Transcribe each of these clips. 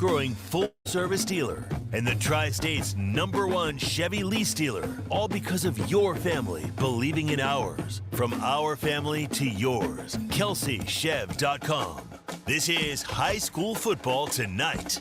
fastest-growing full-service dealer and the Tri-State's #1 Chevy lease dealer, all because of your family believing in ours. From our family to yours, KelseyChev.com. This is High School Football Tonight.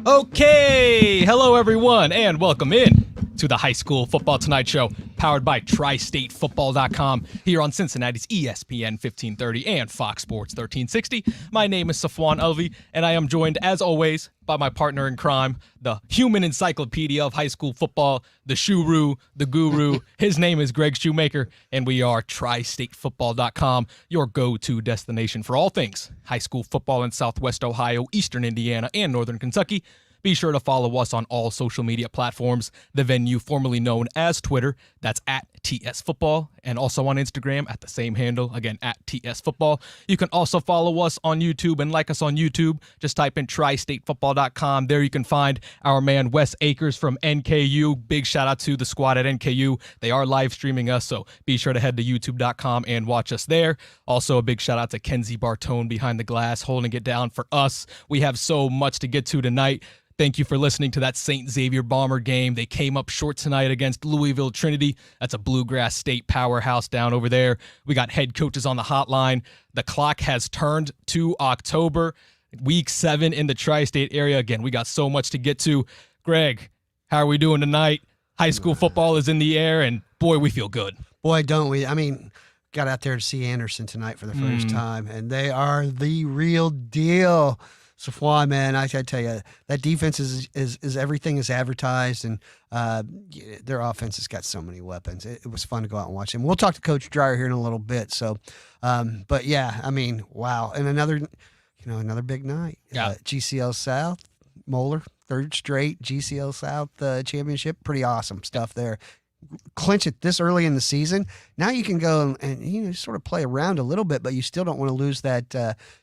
Okay, hello everyone, and welcome in to the High School Football Tonight show, powered by TriStateFootball.com, here on Cincinnati's ESPN 1530 and Fox Sports 1360. My name is Safwan Alvi, and I am joined, as always, by my partner in crime, the human encyclopedia of high school football, the shuru, the guru. His name is Greg Shoemaker, and we are TriStateFootball.com, your go-to destination for all things high school football in Southwest Ohio, Eastern Indiana, and Northern Kentucky. Be sure to follow us on all social media platforms, the venue formerly known as Twitter, that's at TS Football, and also on Instagram at the same handle, again, at TS Football. You can also follow us on YouTube and like us on YouTube. Just type in TriStateFootball.com. There you can find our man Wes Akers from NKU. Big shout out to the squad at NKU. They are live streaming us, so be sure to head to YouTube.com and watch us there. Also, a big shout out to Kenzie Bartone behind the glass, holding it down for us. We have so much to get to tonight. Thank you for listening to that St. Xavier Bomber game. They came up short tonight against Louisville Trinity. That's a Bluegrass State powerhouse down over there. We got head coaches on the hotline. The clock has turned to October, week 7 in the tri-state area. Again, we got so much to get to. Greg, how are we doing tonight? High school football is in the air, and boy, we feel good. Boy, don't we? I mean, got out there to see Anderson tonight for the first time, and they are the real deal. Safwan, man, I tell you, that defense is everything is advertised, and their offense has got so many weapons. It was fun to go out and watch them. We'll talk to Coach Dreyer here in a little bit. So, but yeah, I mean, wow, and another big night. Yeah. GCL South, Moeller, third straight GCL South championship. Pretty awesome stuff there. Clinch it this early in the season. Now you can go and sort of play around a little bit, but you still don't want to lose that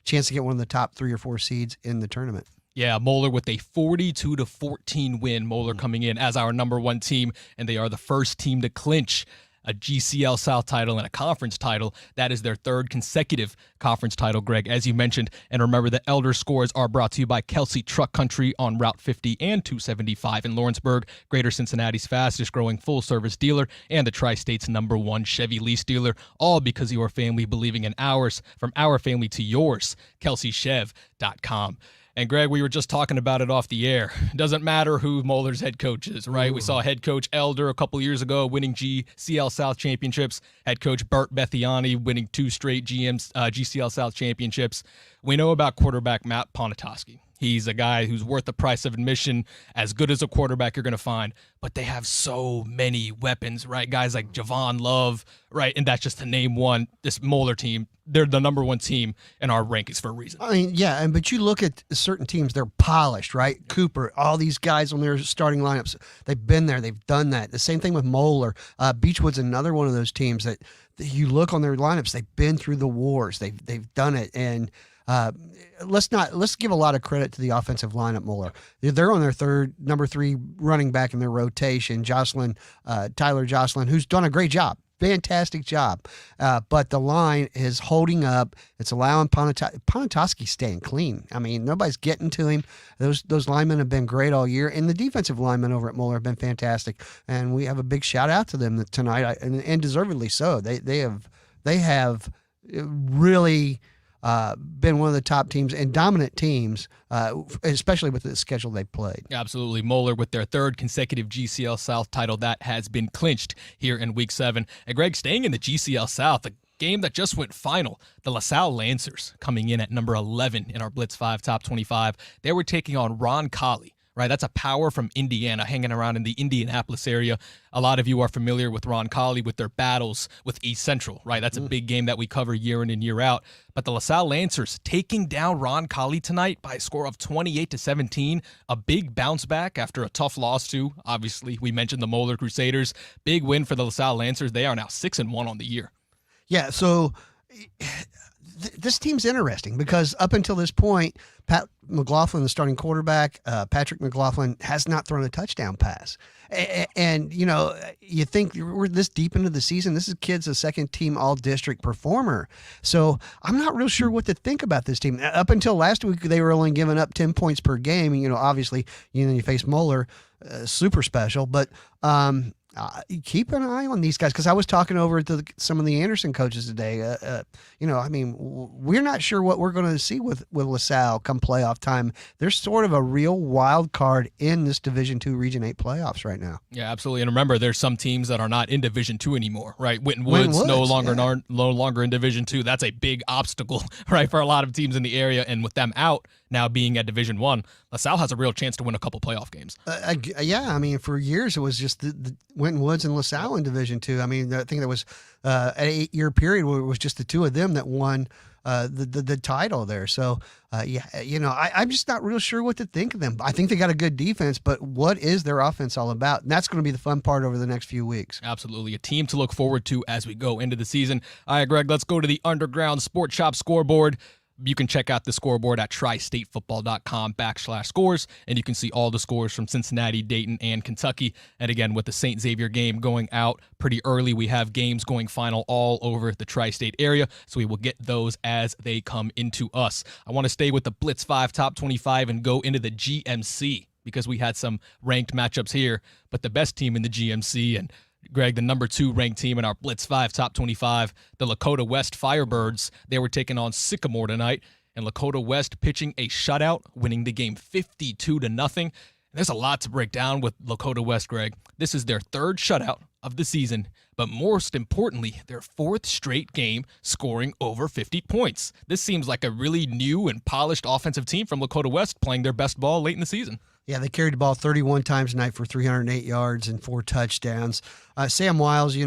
chance to get one of the top 3 or 4 seeds in the tournament. Yeah, Moeller with a 42-14 win. Moeller coming in as our #1 team, and they are the first team to clinch a GCL South title and a conference title. That is their 3rd consecutive conference title, Greg, as you mentioned. And remember, the Elder Scores are brought to you by Kelsey Truck Country on Route 50 and 275 in Lawrenceburg, Greater Cincinnati's fastest-growing full-service dealer and the Tri-State's #1 Chevy lease dealer, all because of your family believing in ours. From our family to yours, KelseyChev.com. And, Greg, we were just talking about it off the air. It doesn't matter who Moeller's head coach is, right? Ooh. We saw head coach Elder a couple years ago winning GCL South championships. Head coach Bert Bethiani winning 2 straight GCL South championships. We know about quarterback Matt Ponatoski. He's a guy who's worth the price of admission, as good as a quarterback you're going to find. But they have so many weapons, right? Guys like Javon Love, right? And that's just to name one. This Moeller team, they're the #1 team in our rankings for a reason. I mean, yeah, but you look at certain teams, they're polished, right? Cooper, all these guys on their starting lineups, they've been there, they've done that. The same thing with Moeller. Beechwood's another one of those teams that you look on their lineups, they've been through the wars, they've done it, and let's give a lot of credit to the offensive line at Moeller. They're on their number 3 running back in their rotation, Tyler Jocelyn, who's done a great job. Fantastic job. But the line is holding up. It's allowing Ponatoski staying clean. I mean, nobody's getting to him. Those linemen have been great all year, and the defensive linemen over at Moeller have been fantastic. And we have a big shout out to them tonight, and deservedly so. They have really been one of the top teams and dominant teams, especially with the schedule they played. Absolutely. Moeller with their 3rd consecutive GCL South title that has been clinched here in week 7. And Greg, staying in the GCL South, a game that just went final, the LaSalle Lancers coming in at number 11 in our Blitz 5 Top 25. They were taking on Ron Colley. Right, that's a power from Indiana hanging around in the Indianapolis area. A lot of you are familiar with Ron Colley with their battles with East Central, right? That's a big game that we cover year in and year out. But the LaSalle Lancers taking down Ron Colley tonight by a score of 28-17, a big bounce back after a tough loss to, obviously, we mentioned the Moeller Crusaders. Big win for the LaSalle Lancers. They are now 6-1 on the year. Yeah, so this team's interesting because up until this point, Pat McLaughlin, the starting quarterback, Patrick McLaughlin, has not thrown a touchdown pass. And you think we're this deep into the season. This kid's a second-team all-district performer. So I'm not real sure what to think about this team. Up until last week, they were only giving up 10 points per game. Obviously, you face Moeller, super special. But keep an eye on these guys because I was talking over to some of the Anderson coaches today. We're not sure what we're going to see with LaSalle come playoff time. There's sort of a real wild card in this Division II Region 8 playoffs right now. Yeah, absolutely. And remember, there's some teams that are not in Division II anymore, right? Winton Woods no longer in Division II. That's a big obstacle, right, for a lot of teams in the area. And with them out now being at Division I, LaSalle has a real chance to win a couple playoff games. For years it was just the Winton Woods and LaSalle in Division II. I think there was an 8-year period where it was just the two of them that won the title there. So, I'm just not real sure what to think of them. I think they got a good defense, but what is their offense all about? And that's going to be the fun part over the next few weeks. Absolutely. A team to look forward to as we go into the season. All right, Greg, let's go to the Underground Sports Shop scoreboard. You can check out the scoreboard at tristatefootball.com/scores, and you can see all the scores from Cincinnati, Dayton, and Kentucky. And again, with the St. Xavier game going out pretty early, we have games going final all over the tri-state area, so we will get those as they come into us. I want to stay with the Blitz 5 Top 25 and go into the GMC because we had some ranked matchups here, but the best team in the GMC, and Greg, the number 2 ranked team in our Blitz 5 Top 25, the Lakota West Firebirds. They were taking on Sycamore tonight, and Lakota West pitching a shutout, winning the game 52-0. There's a lot to break down with Lakota West, Greg. This is their 3rd shutout of the season, but most importantly, their 4th straight game scoring over 50 points. This seems like a really new and polished offensive team from Lakota West playing their best ball late in the season. Yeah, they carried the ball 31 times tonight for 308 yards and 4 touchdowns. Sam Wiles, he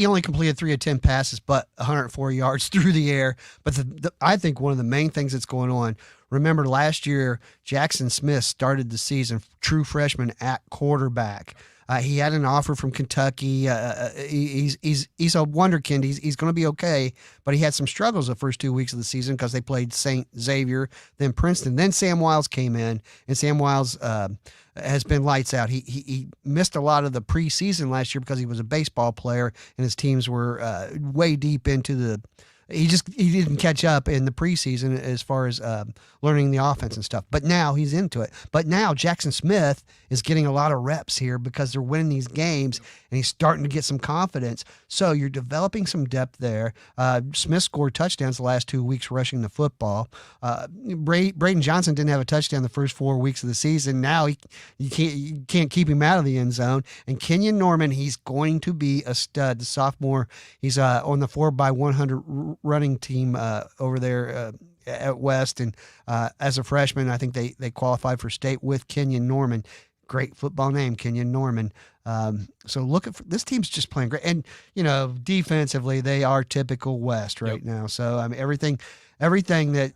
only completed 3 of 10 passes, but 104 yards through the air. But I think one of the main things that's going on, remember last year, Jackson Smith started the season, true freshman at quarterback. He had an offer from Kentucky. He's a wonderkind. He's going to be okay, but he had some struggles the first 2 weeks of the season because they played St. Xavier, then Princeton. Then Sam Wiles came in, and Sam Wiles has been lights out. He missed a lot of the preseason last year because he was a baseball player, and his teams were way deep into the – he didn't catch up in the preseason as far as learning the offense and stuff. But now he's into it. But now Jackson Smith is getting a lot of reps here because they're winning these games, and he's starting to get some confidence. So you're developing some depth there. Smith scored touchdowns the last 2 weeks rushing the football. Braden Johnson didn't have a touchdown the first 4 weeks of the season. Now you can't keep him out of the end zone. And Kenyon Norman, he's going to be a stud. The sophomore, he's on the 4x100 running team over there at West, and as a freshman, I think they qualified for state with Kenyon Norman. Great football name, Kenyon Norman. So look at this team's just playing great, and defensively they are typical West right now. So everything that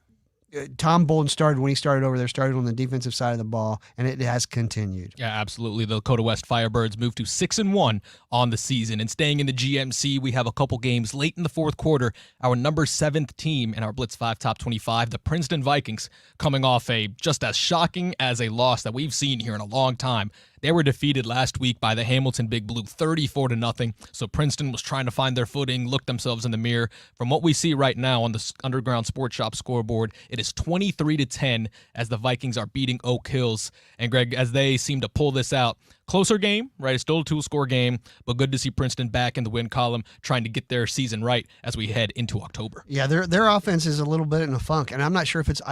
Tom Bolden started when he started over there started on the defensive side of the ball, and it has continued. Yeah, absolutely. The Lakota West Firebirds moved to 6-1 on the season. And staying in the GMC, we have a couple games late in the 4th quarter. Our number 7th team in our Blitz 5 Top 25, the Princeton Vikings, coming off a just as shocking as a loss that we've seen here in a long time. They were defeated last week by the Hamilton Big Blue 34-0. So Princeton was trying to find their footing, look themselves in the mirror. From what we see right now on the Underground Sports Shop scoreboard, it is 23-10 as the Vikings are beating Oak Hills. And Greg, as they seem to pull this out, closer game, right? It's still a 2-score game, but good to see Princeton back in the win column, trying to get their season right as we head into October. Yeah, their offense is a little bit in a funk, and I'm not sure if it's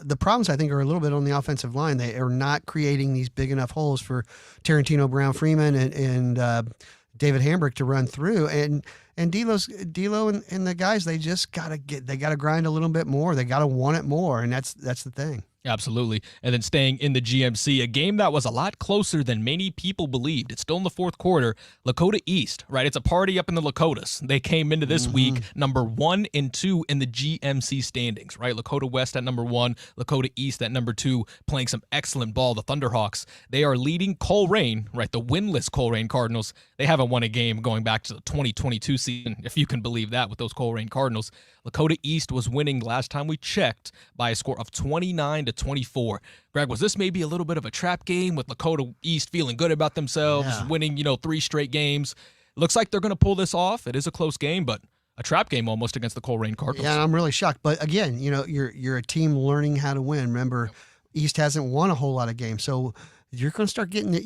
the problems, I think, are a little bit on the offensive line. They are not creating these big enough holes for Tarantino Brown Freeman and David Hambrick to run through. And D'Lo and the guys, they just gotta grind a little bit more. They gotta want it more, and that's the thing. Absolutely. And then staying in the GMC, a game that was a lot closer than many people believed. It's still in the fourth quarter. Lakota East, right? It's a party up in the Lakotas. They came into this week number 1 and 2 in the GMC standings, right? Lakota West at number 1, Lakota East at number 2, playing some excellent ball. The Thunderhawks, they are leading Colerain, right? The winless Colerain Cardinals. They haven't won a game going back to the 2022 season, if you can believe that, with those Colerain Cardinals. Lakota East was winning last time we checked by a score of 29-24. Greg, was this maybe a little bit of a trap game with Lakota East feeling good about themselves, winning, 3 straight games? Looks like they're going to pull this off. It is a close game, but a trap game almost against the Colerain Cardinals. Yeah, I'm really shocked. But again, you're a team learning how to win. Remember, East hasn't won a whole lot of games, so you're going to start getting it.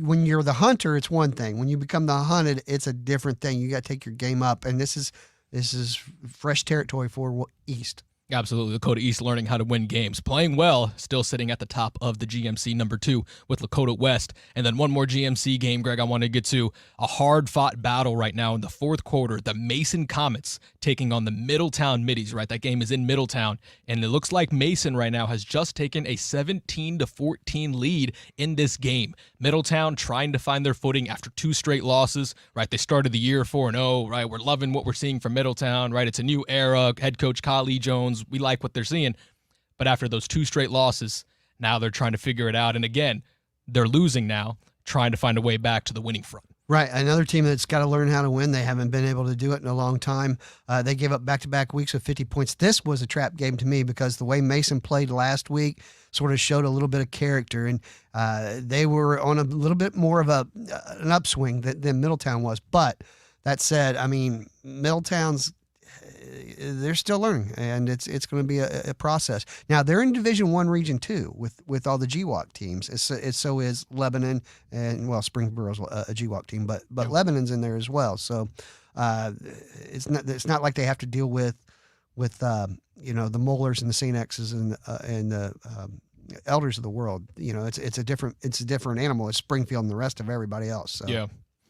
When you're the hunter, it's one thing. When you become the hunted, it's a different thing. You got to take your game up, and this is fresh territory for East. Absolutely. Lakota East learning how to win games. Playing well, still sitting at the top of the GMC number 2 with Lakota West. And then one more GMC game, Greg, I want to get to. A hard-fought battle right now in the fourth quarter. The Mason Comets taking on the Middletown Middies, right? That game is in Middletown. And it looks like Mason right now has just taken a 17-14 lead in this game. Middletown trying to find their footing after 2 straight losses, right? They started the year 4-0, right? We're loving what we're seeing from Middletown, right? It's a new era. Head coach Kyle Lee Jones, we like what they're seeing. But after those 2 straight losses, now they're trying to figure it out. And again, they're losing now, trying to find a way back to the winning front. Right. Another team that's got to learn how to win. They haven't been able to do it in a long time. They gave up back-to-back weeks of 50 points. This was a trap game to me because the way Mason played last week sort of showed a little bit of character. And they were on a little bit more of an upswing than Middletown was. But that said, I mean, Middletown's they're still learning, and it's going to be a process. Now they're in Division I, Region 2 with all the GWAC teams. So is Lebanon, and Springboro's a GWAC team, but Lebanon's in there as well. So it's not like they have to deal with the Molars and the St. X's and the Elders of the world. It's a different animal. It's Springfield and the rest of everybody else. So. Yeah,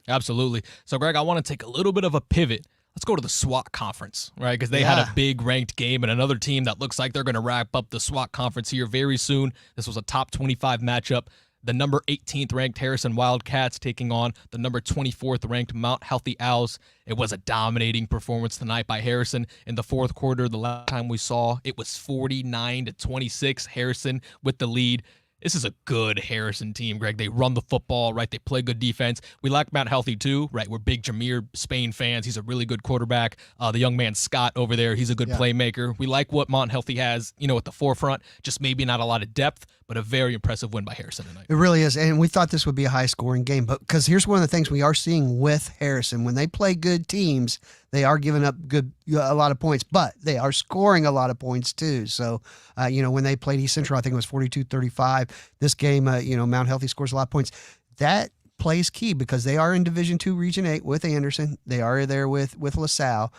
absolutely. So Greg, I want to take a little bit of a pivot. Let's go to the SWAC conference, right? Because they had a big ranked game and another team that looks like they're going to wrap up the SWAC conference here very soon. This was a top 25 matchup. The number 18th ranked Harrison Wildcats taking on the number 24th ranked Mount Healthy Owls. It was a dominating performance tonight by Harrison in the fourth quarter. The last time we saw, it was 49-26. Harrison with the lead. This is a good Harrison team, Greg. They run the football, right? They play good defense. We like Mount Healthy too, right? We're big Jameer Spain fans. He's a really good quarterback. The young man Scott over there, he's a good playmaker. We like what Mount Healthy has, at the forefront. Just maybe not a lot of depth, but a very impressive win by Harrison tonight. It really is, and we thought this would be a high-scoring game, but because here's one of the things we are seeing with Harrison. When they play good teams, they are giving up a lot of points, but they are scoring a lot of points too. So, when they played East Central, I think it was 42-35. This game, Mount Healthy scores a lot of points. That plays key because they are in Division II, Region 8 with Anderson. They are there with LaSalle.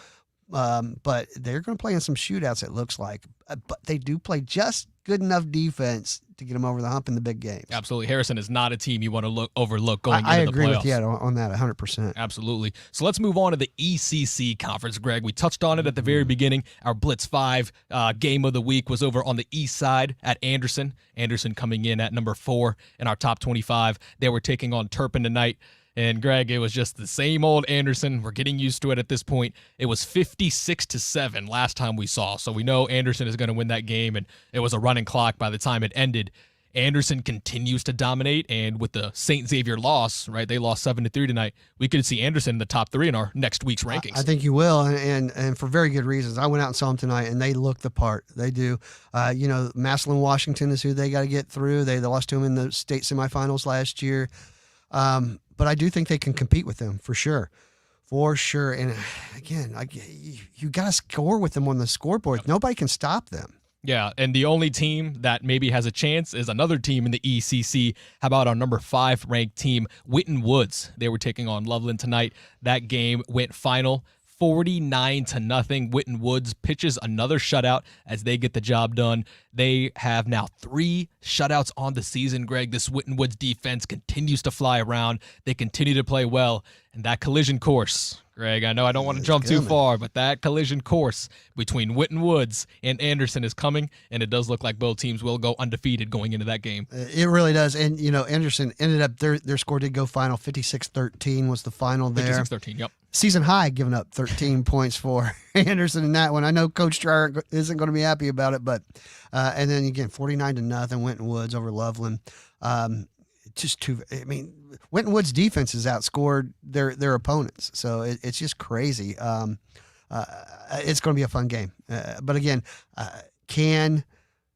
But they're going to play in some shootouts, it looks like. But they do play just good enough defense to get them over the hump in the big games. Absolutely. Harrison is not a team you want to overlook going into the playoffs. I agree with you on that 100%. Absolutely. So let's move on to the ECC conference, Greg. We touched on it at the very beginning. Our Blitz 5 game of the week was over on the east side at Anderson. Anderson coming in at number 4 in our top 25. They were taking on Turpin tonight. And Greg, it was just the same old Anderson. We're getting used to it at this point. It was 56-7 last time we saw. So we know Anderson is going to win that game, and it was a running clock by the time it ended. Anderson continues to dominate, and with the St. Xavier loss, right, they lost 7-3 tonight. We could see Anderson in the top 3 in our next week's rankings. I think you will, and for very good reasons. I went out and saw them tonight, and they look the part. They do. Massillon, Washington is who they got to get through. They lost to them in the state semifinals last year. But I do think they can compete with them for sure. For sure. And again, you got to score with them on the scoreboard. Yep. Nobody can stop them. Yeah, and the only team that maybe has a chance is another team in the ECC. How about our number 5 ranked team, Winton Woods? They were taking on Loveland tonight. That game went final 49-0. Winton Woods pitches another shutout as they get the job done. They have now 3 shutouts on the season, Greg. This Winton Woods defense continues to fly around. They continue to play well. And that collision course, Greg, I know I don't want to jump too far, but that collision course between Winton Woods and Anderson is coming, and it does look like both teams will go undefeated going into that game. It really does. And, Anderson ended up, their score did go final. 56-13 was the final there. 56-13, yep. Season high, giving up 13 points for Anderson in that one. I know Coach Trier isn't going to be happy about it, but and then again, 49-0 Winton Woods over Loveland. Winton Woods' defense has outscored their opponents, so it's just crazy. It's going to be a fun game, but again, can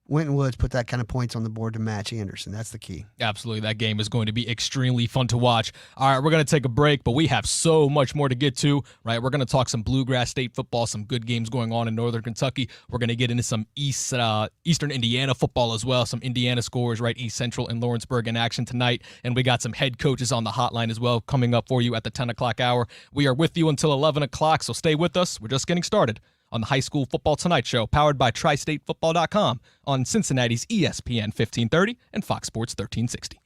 Winton Woods put that kind of points on the board to match Anderson? That's the key. Absolutely. That game is going to be extremely fun to watch. All right, we're going to take a break, but we have so much more to get to, right? We're going to talk some Bluegrass State football, some good games going on in Northern Kentucky. We're going to get into some Eastern Indiana football as well, some Indiana scores, right? East Central and Lawrenceburg in action tonight, and we got some head coaches on the hotline as well coming up for you at the 10 o'clock hour. We are with you until 11 o'clock, so stay with us. We're just getting started on the High School Football Tonight Show, powered by TriStateFootball.com on Cincinnati's ESPN 1530 and Fox Sports 1360.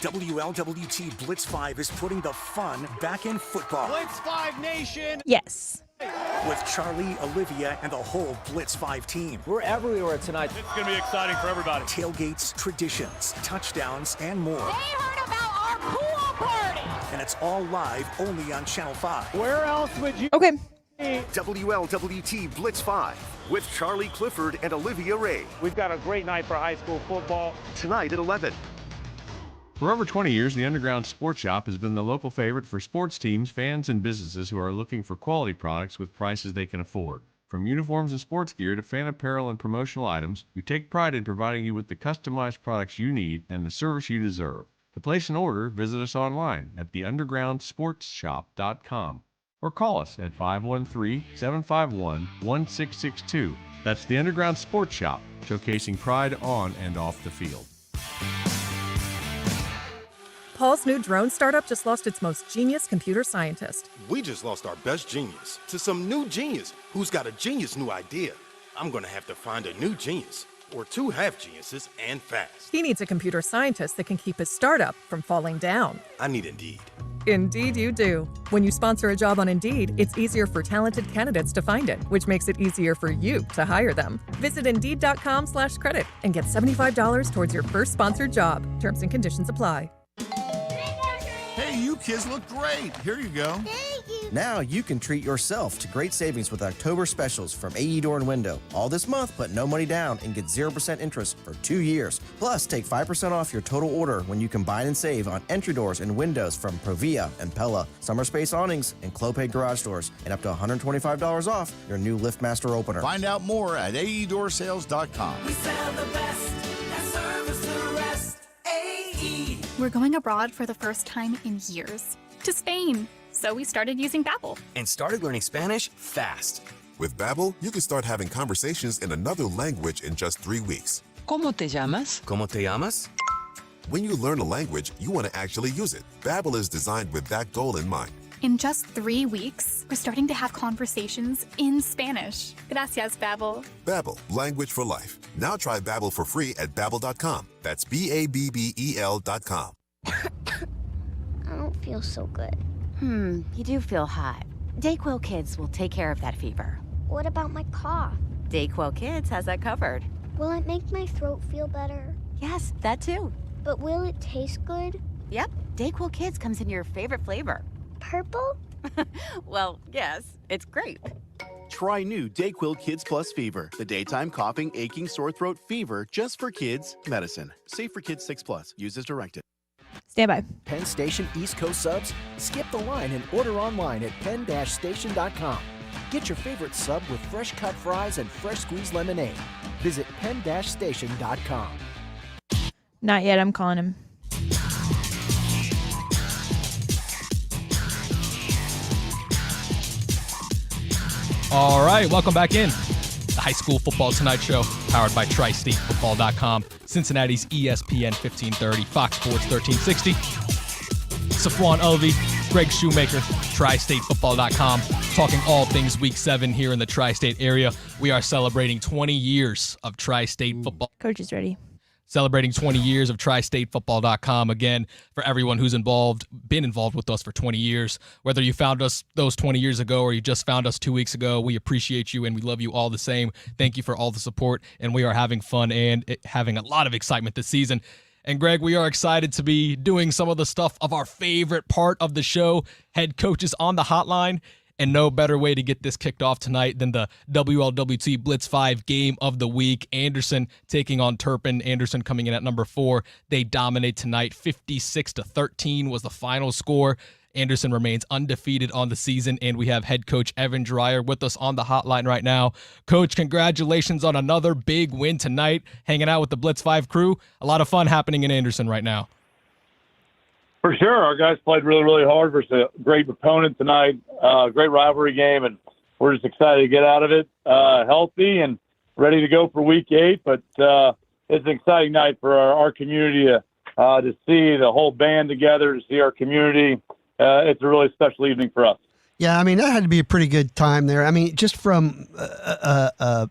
WLWT Blitz 5 is putting the fun back in football. Blitz 5 Nation! Yes. With Charlie, Olivia, and the whole Blitz 5 team. We're everywhere tonight. It's going to be exciting for everybody. Tailgates, traditions, touchdowns, and more. They heard about our pool party! And it's all live only on Channel 5. Where else would you... Okay. WLWT Blitz 5 with Charlie Clifford and Olivia Ray. We've got a great night for high school football. Tonight at 11. For over 20 years, the Underground Sports Shop has been the local favorite for sports teams, fans, and businesses who are looking for quality products with prices they can afford. From uniforms and sports gear to fan apparel and promotional items, we take pride in providing you with the customized products you need and the service you deserve. To place an order, visit us online at theundergroundsportsshop.com. or call us at 513-751-1662. That's the Underground Sports Shop, showcasing pride on and off the field. Paul's new drone startup just lost its most genius computer scientist. We just lost our best genius to some new genius who's got a genius new idea. I'm going to have to find a new genius, or two half geniuses, and fast. He needs a computer scientist that can keep his startup from falling down. I need Indeed. Indeed you do. When you sponsor a job on Indeed, it's easier for talented candidates to find it, which makes it easier for you to hire them. Visit Indeed.com/credit and get $75 towards your first sponsored job. Terms and conditions apply. Hey, you kids look great. Here you go. Thank you. Now you can treat yourself to great savings with October specials from AE Door and Window. All this month, put no money down and get 0% interest for 2 years. Plus, take 5% off your total order when you combine and save on entry doors and windows from Provia and Pella, Summer Space awnings, and Clopay garage doors, and up to $125 off your new LiftMaster opener. Find out more at aeDoorSales.com. We sell the best and service the rest. AE. We're going abroad for the first time in years. To Spain. So we started using Babbel. And started learning Spanish fast. With Babbel, you can start having conversations in another language in just 3 weeks. ¿Cómo te llamas? ¿Cómo te llamas? When you learn a language, you want to actually use it. Babbel is designed with that goal in mind. In just 3 weeks, we're starting to have conversations in Spanish. Gracias, Babbel. Babbel, language for life. Now try Babbel for free at Babbel.com. That's BABBEL.com. I don't feel so good. You do feel hot. Dayquil Kids will take care of that fever. What about my cough? Dayquil Kids has that covered. Will it make my throat feel better? Yes, that too. But will it taste good? Yep, Dayquil Kids comes in your favorite flavor. Purple? Well, yes, it's grape. Try new Dayquil Kids Plus Fever, the daytime coughing, aching, sore throat fever just for kids medicine. Safe for kids 6+. Use as directed. Stand by. Penn Station East Coast subs? Skip the line and order online at penn-station.com. Get your favorite sub with fresh cut fries and fresh squeezed lemonade. Visit penn-station.com. Not yet. I'm calling him. All right, welcome back in. The High School Football Tonight Show, powered by TriStateFootball.com, Cincinnati's ESPN 1530, Fox Sports 1360. Safwan Elvey, Greg Shoemaker, TriStateFootball.com, talking all things Week 7 here in the Tri-State area. We are celebrating 20 years of Tri-State football. Coach is ready. celebrating 20 years of TriStateFootball.com. Again, for everyone who's been involved with us for 20 years, whether you found us those 20 years ago or you just found us 2 weeks ago, we appreciate you and we love you all the same. Thank you for all the support, and we are having fun and having a lot of excitement this season. And Greg, we are excited to be doing some of the stuff of our favorite part of the show, head coaches on the hotline. And no better way to get this kicked off tonight than the WLWT Blitz 5 game of the week. Anderson taking on Turpin. Anderson coming in at number 4. They dominate tonight. 56-13 was the final score. Anderson remains undefeated on the season, and we have head coach Evan Dreyer with us on the hotline right now. Coach, congratulations on another big win tonight, hanging out with the Blitz 5 crew. A lot of fun happening in Anderson right now. For sure. Our guys played really, really hard versus a great opponent tonight. Great rivalry game, and we're just excited to get out of it healthy and ready to go for Week 8. But it's an exciting night for our community to see the whole band together, to see our community. It's a really special evening for us. Yeah, I mean, that had to be a pretty good time there. I mean, just from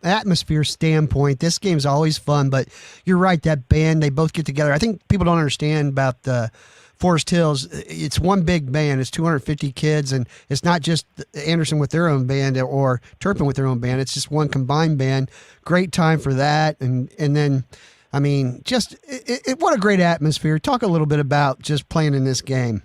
atmosphere standpoint, this game's always fun, but you're right, that band, they both get together. I think people don't understand about Forest Hills. It's one big band. It's 250 kids, and it's not just Anderson with their own band or Turpin with their own band. It's just one combined band. Great time for that, and then, I mean, just what a great atmosphere. Talk a little bit about just playing in this game.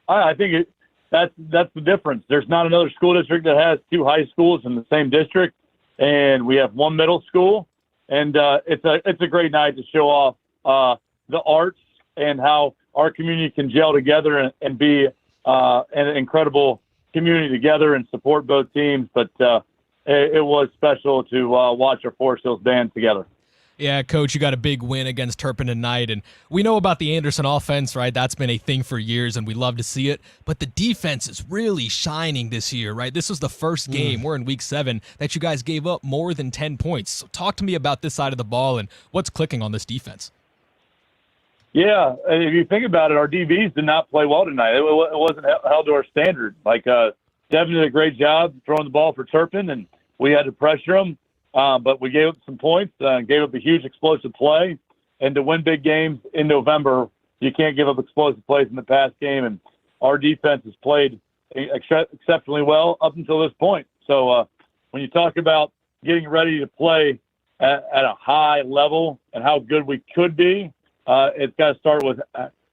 I think that's the difference. There's not another school district that has 2 high schools in the same district, and we have 1 middle school, and it's a great night to show off the arts and how our community can gel together and be an incredible community together and support both teams. But it was special to watch our Forest Hills band together. Yeah, Coach, you got a big win against Turpin tonight, and we know about the Anderson offense, right? That's been a thing for years, and we love to see it. But the defense is really shining this year, right? This was the first game, we're in Week 7, that you guys gave up more than 10 points. So talk to me about this side of the ball and what's clicking on this defense. Yeah, if you think about it, our DBs did not play well tonight. It wasn't held to our standard. Like, Devin did a great job throwing the ball for Turpin, and we had to pressure him. But we gave up some points, gave up a huge explosive play. And to win big games in November, you can't give up explosive plays in the past game. And our defense has played exceptionally well up until this point. So when you talk about getting ready to play at a high level and how good we could be, it's got to start with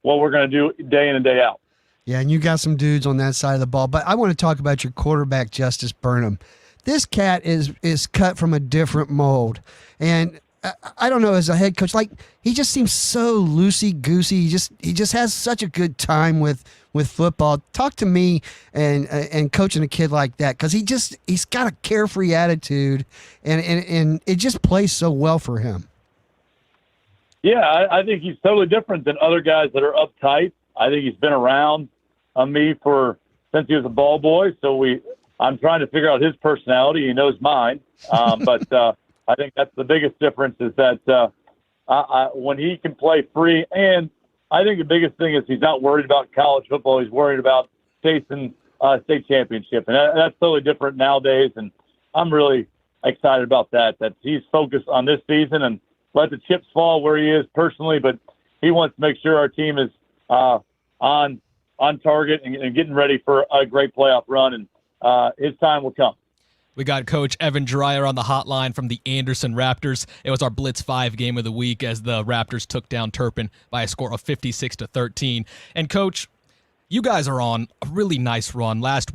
what we're going to do day in and day out. Yeah, and you got some dudes on that side of the ball. But I want to talk about your quarterback, Justice Burnham. This cat is cut from a different mold. And I don't know, as a head coach, like, he just seems so loosey-goosey. He just has such a good time with football. Talk to me and coaching a kid like that, because he's got a carefree attitude, and it just plays so well for him. Yeah, I think he's totally different than other guys that are uptight. I think he's been around me since he was a ball boy, so I'm trying to figure out his personality. He knows mine, but I think that's the biggest difference is that when he can play free, and I think the biggest thing is he's not worried about college football. He's worried about chasing state championship, and that's totally different nowadays, and I'm really excited about that he's focused on this season and let the chips fall where he is personally, but he wants to make sure our team is on target and getting ready for a great playoff run, and his time will come. We got Coach Evan Dreyer on the hotline from the Anderson Raptors. It was our Blitz 5 game of the week as the Raptors took down Turpin by a score of 56-13. And Coach, you guys are on a really nice run. Last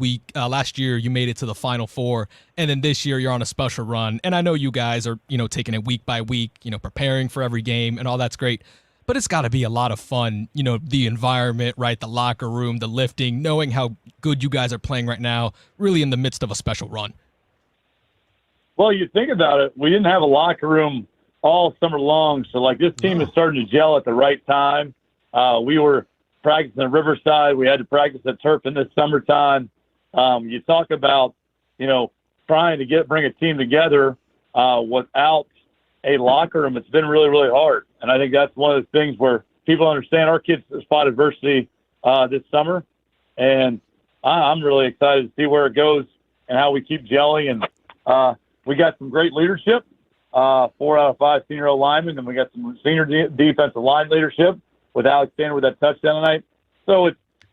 year, you made it to the Final Four, and then this year you're on a special run. And I know you guys are, taking it week by week, preparing for every game, and all that's great. But it's got to be a lot of fun, the environment, right? The locker room, the lifting, knowing how good you guys are playing right now, really in the midst of a special run. Well, you think about it, we didn't have a locker room all summer long. So, this team is starting to gel at the right time. We were practicing at Riverside. We had to practice at Turpin this summertime. You talk about, trying to bring a team together without a locker room. It's been really, really hard. And I think that's one of the things where people understand our kids fought adversity this summer. And I'm really excited to see where it goes and how we keep gelling. And we got some great leadership 4 out of 5 senior linemen, and we got some senior defensive line leadership with Alexander with that touchdown tonight. So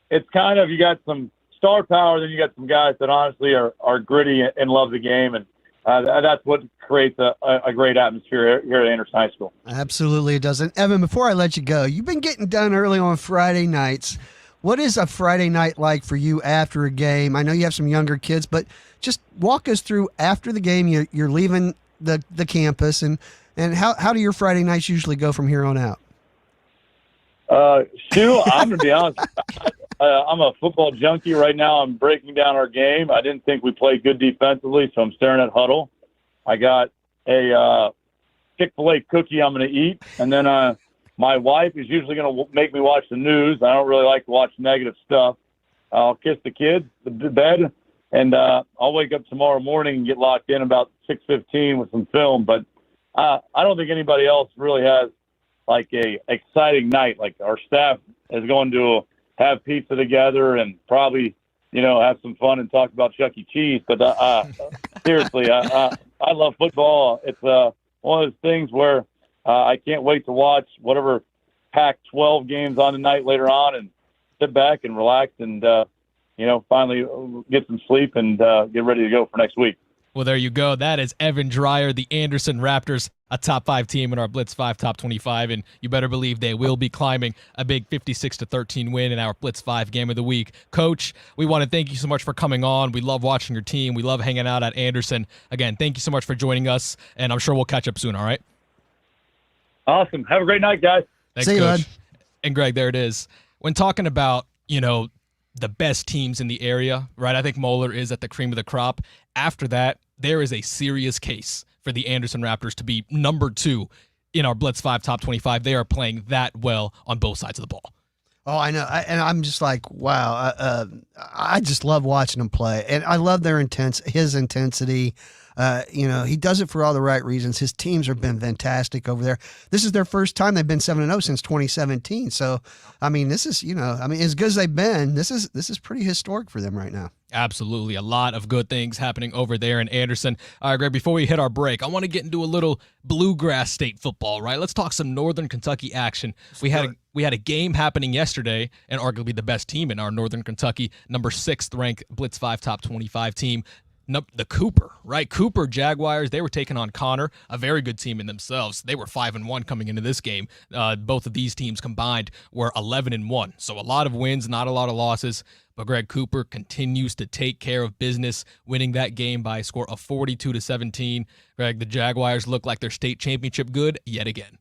it's kind of, you got some star power, then you got some guys that honestly are gritty and love the game, and that's what creates a great atmosphere here at Anderson High School. Absolutely it does. And Evan, before I let you go, you've been getting done early on Friday nights. What is a Friday night like for you after a game? I know you have some younger kids, but just walk us through after the game. You're leaving the campus, and how do your Friday nights usually go from here on out? Stu, I'm going to be honest. I'm a football junkie right now. I'm breaking down our game. I didn't think we played good defensively, so I'm staring at huddle. I got a Chick-fil-A cookie I'm going to eat, and then my wife is usually going to make me watch the news. I don't really like to watch negative stuff. I'll kiss the kids, the bed, and I'll wake up tomorrow morning and get locked in about 6:15 with some film. But I don't think anybody else really has like a exciting night. Like our staff is going to have pizza together and probably, have some fun and talk about Chuck E. Cheese. But seriously, I love football. It's one of those things where I can't wait to watch whatever Pac-12 games on tonight later on and sit back and relax and, finally get some sleep and get ready to go for next week. Well, there you go. That is Evan Dreyer, the Anderson Raptors, a top 5 team in our Blitz 5 top 25, and you better believe they will be climbing a big 56-13 win in our Blitz 5 game of the week. Coach, we want to thank you so much for coming on. We love watching your team. We love hanging out at Anderson. Again, thank you so much for joining us, and I'm sure we'll catch up soon, all right? Awesome. Have a great night, guys. Thanks, See you, Coach. bud. And Greg, there it is. When talking about, the best teams in the area, right? I think Moeller is at the cream of the crop. After that, there is a serious case for the Anderson Raptors to be number 2 in our Blitz 5 top 25. They are playing that well on both sides of the ball. Oh, I know. And I'm just like, wow. I just love watching him play. And I love his intensity. He does it for all the right reasons. His teams have been fantastic over there. This is their first time they've been 7-0 since 2017. So, this is, as good as they've been, this is pretty historic for them right now. Absolutely. A lot of good things happening over there in Anderson. All right, Greg, before we hit our break, I want to get into a little bluegrass state football, right? Let's talk some Northern Kentucky action. We had a game happening yesterday, and arguably the best team in our Northern Kentucky, number 6th ranked Blitz 5 top 25 team. The Cooper, right? Cooper Jaguars, they were taking on Connor, a very good team in themselves. They were 5-1 coming into this game. Both of these teams combined were 11-1. So a lot of wins, not a lot of losses. But Greg, Cooper continues to take care of business, winning that game by a score of 42-17. Greg, the Jaguars look like they're state championship good yet again.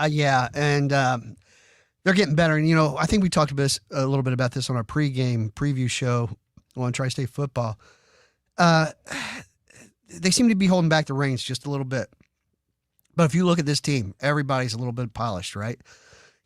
Yeah, and they're getting better. And, I think we talked about a little bit about this on our pregame preview show on Tri-State Football. They seem to be holding back the reins just a little bit. But if you look at this team, everybody's a little bit polished, right?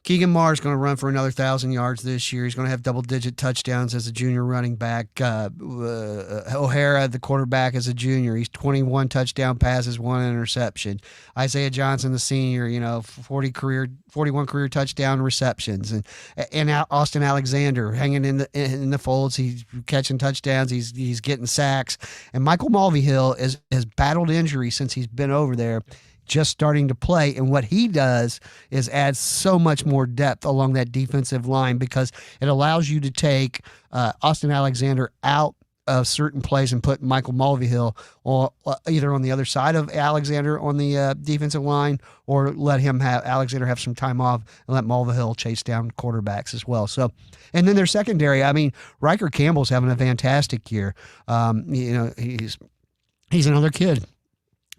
Keegan Marr is going to run for another 1,000 yards this year. He's going to have double-digit touchdowns as a junior running back. O'Hara, the quarterback, as a junior. He's 21 touchdown passes, 1 interception. Isaiah Johnson, the senior, 41 career touchdown receptions. And Austin Alexander hanging in the folds. He's catching touchdowns. He's getting sacks. And Michael Mulvihill has battled injury since he's been over there, just starting to play. And what he does is add so much more depth along that defensive line, because it allows you to take Austin Alexander out of certain plays and put Michael Mulvihill either on the other side of Alexander on the defensive line, or let Alexander have some time off and let Mulvihill chase down quarterbacks as well. So, and then their secondary, Riker Campbell's having a fantastic year. He's another kid,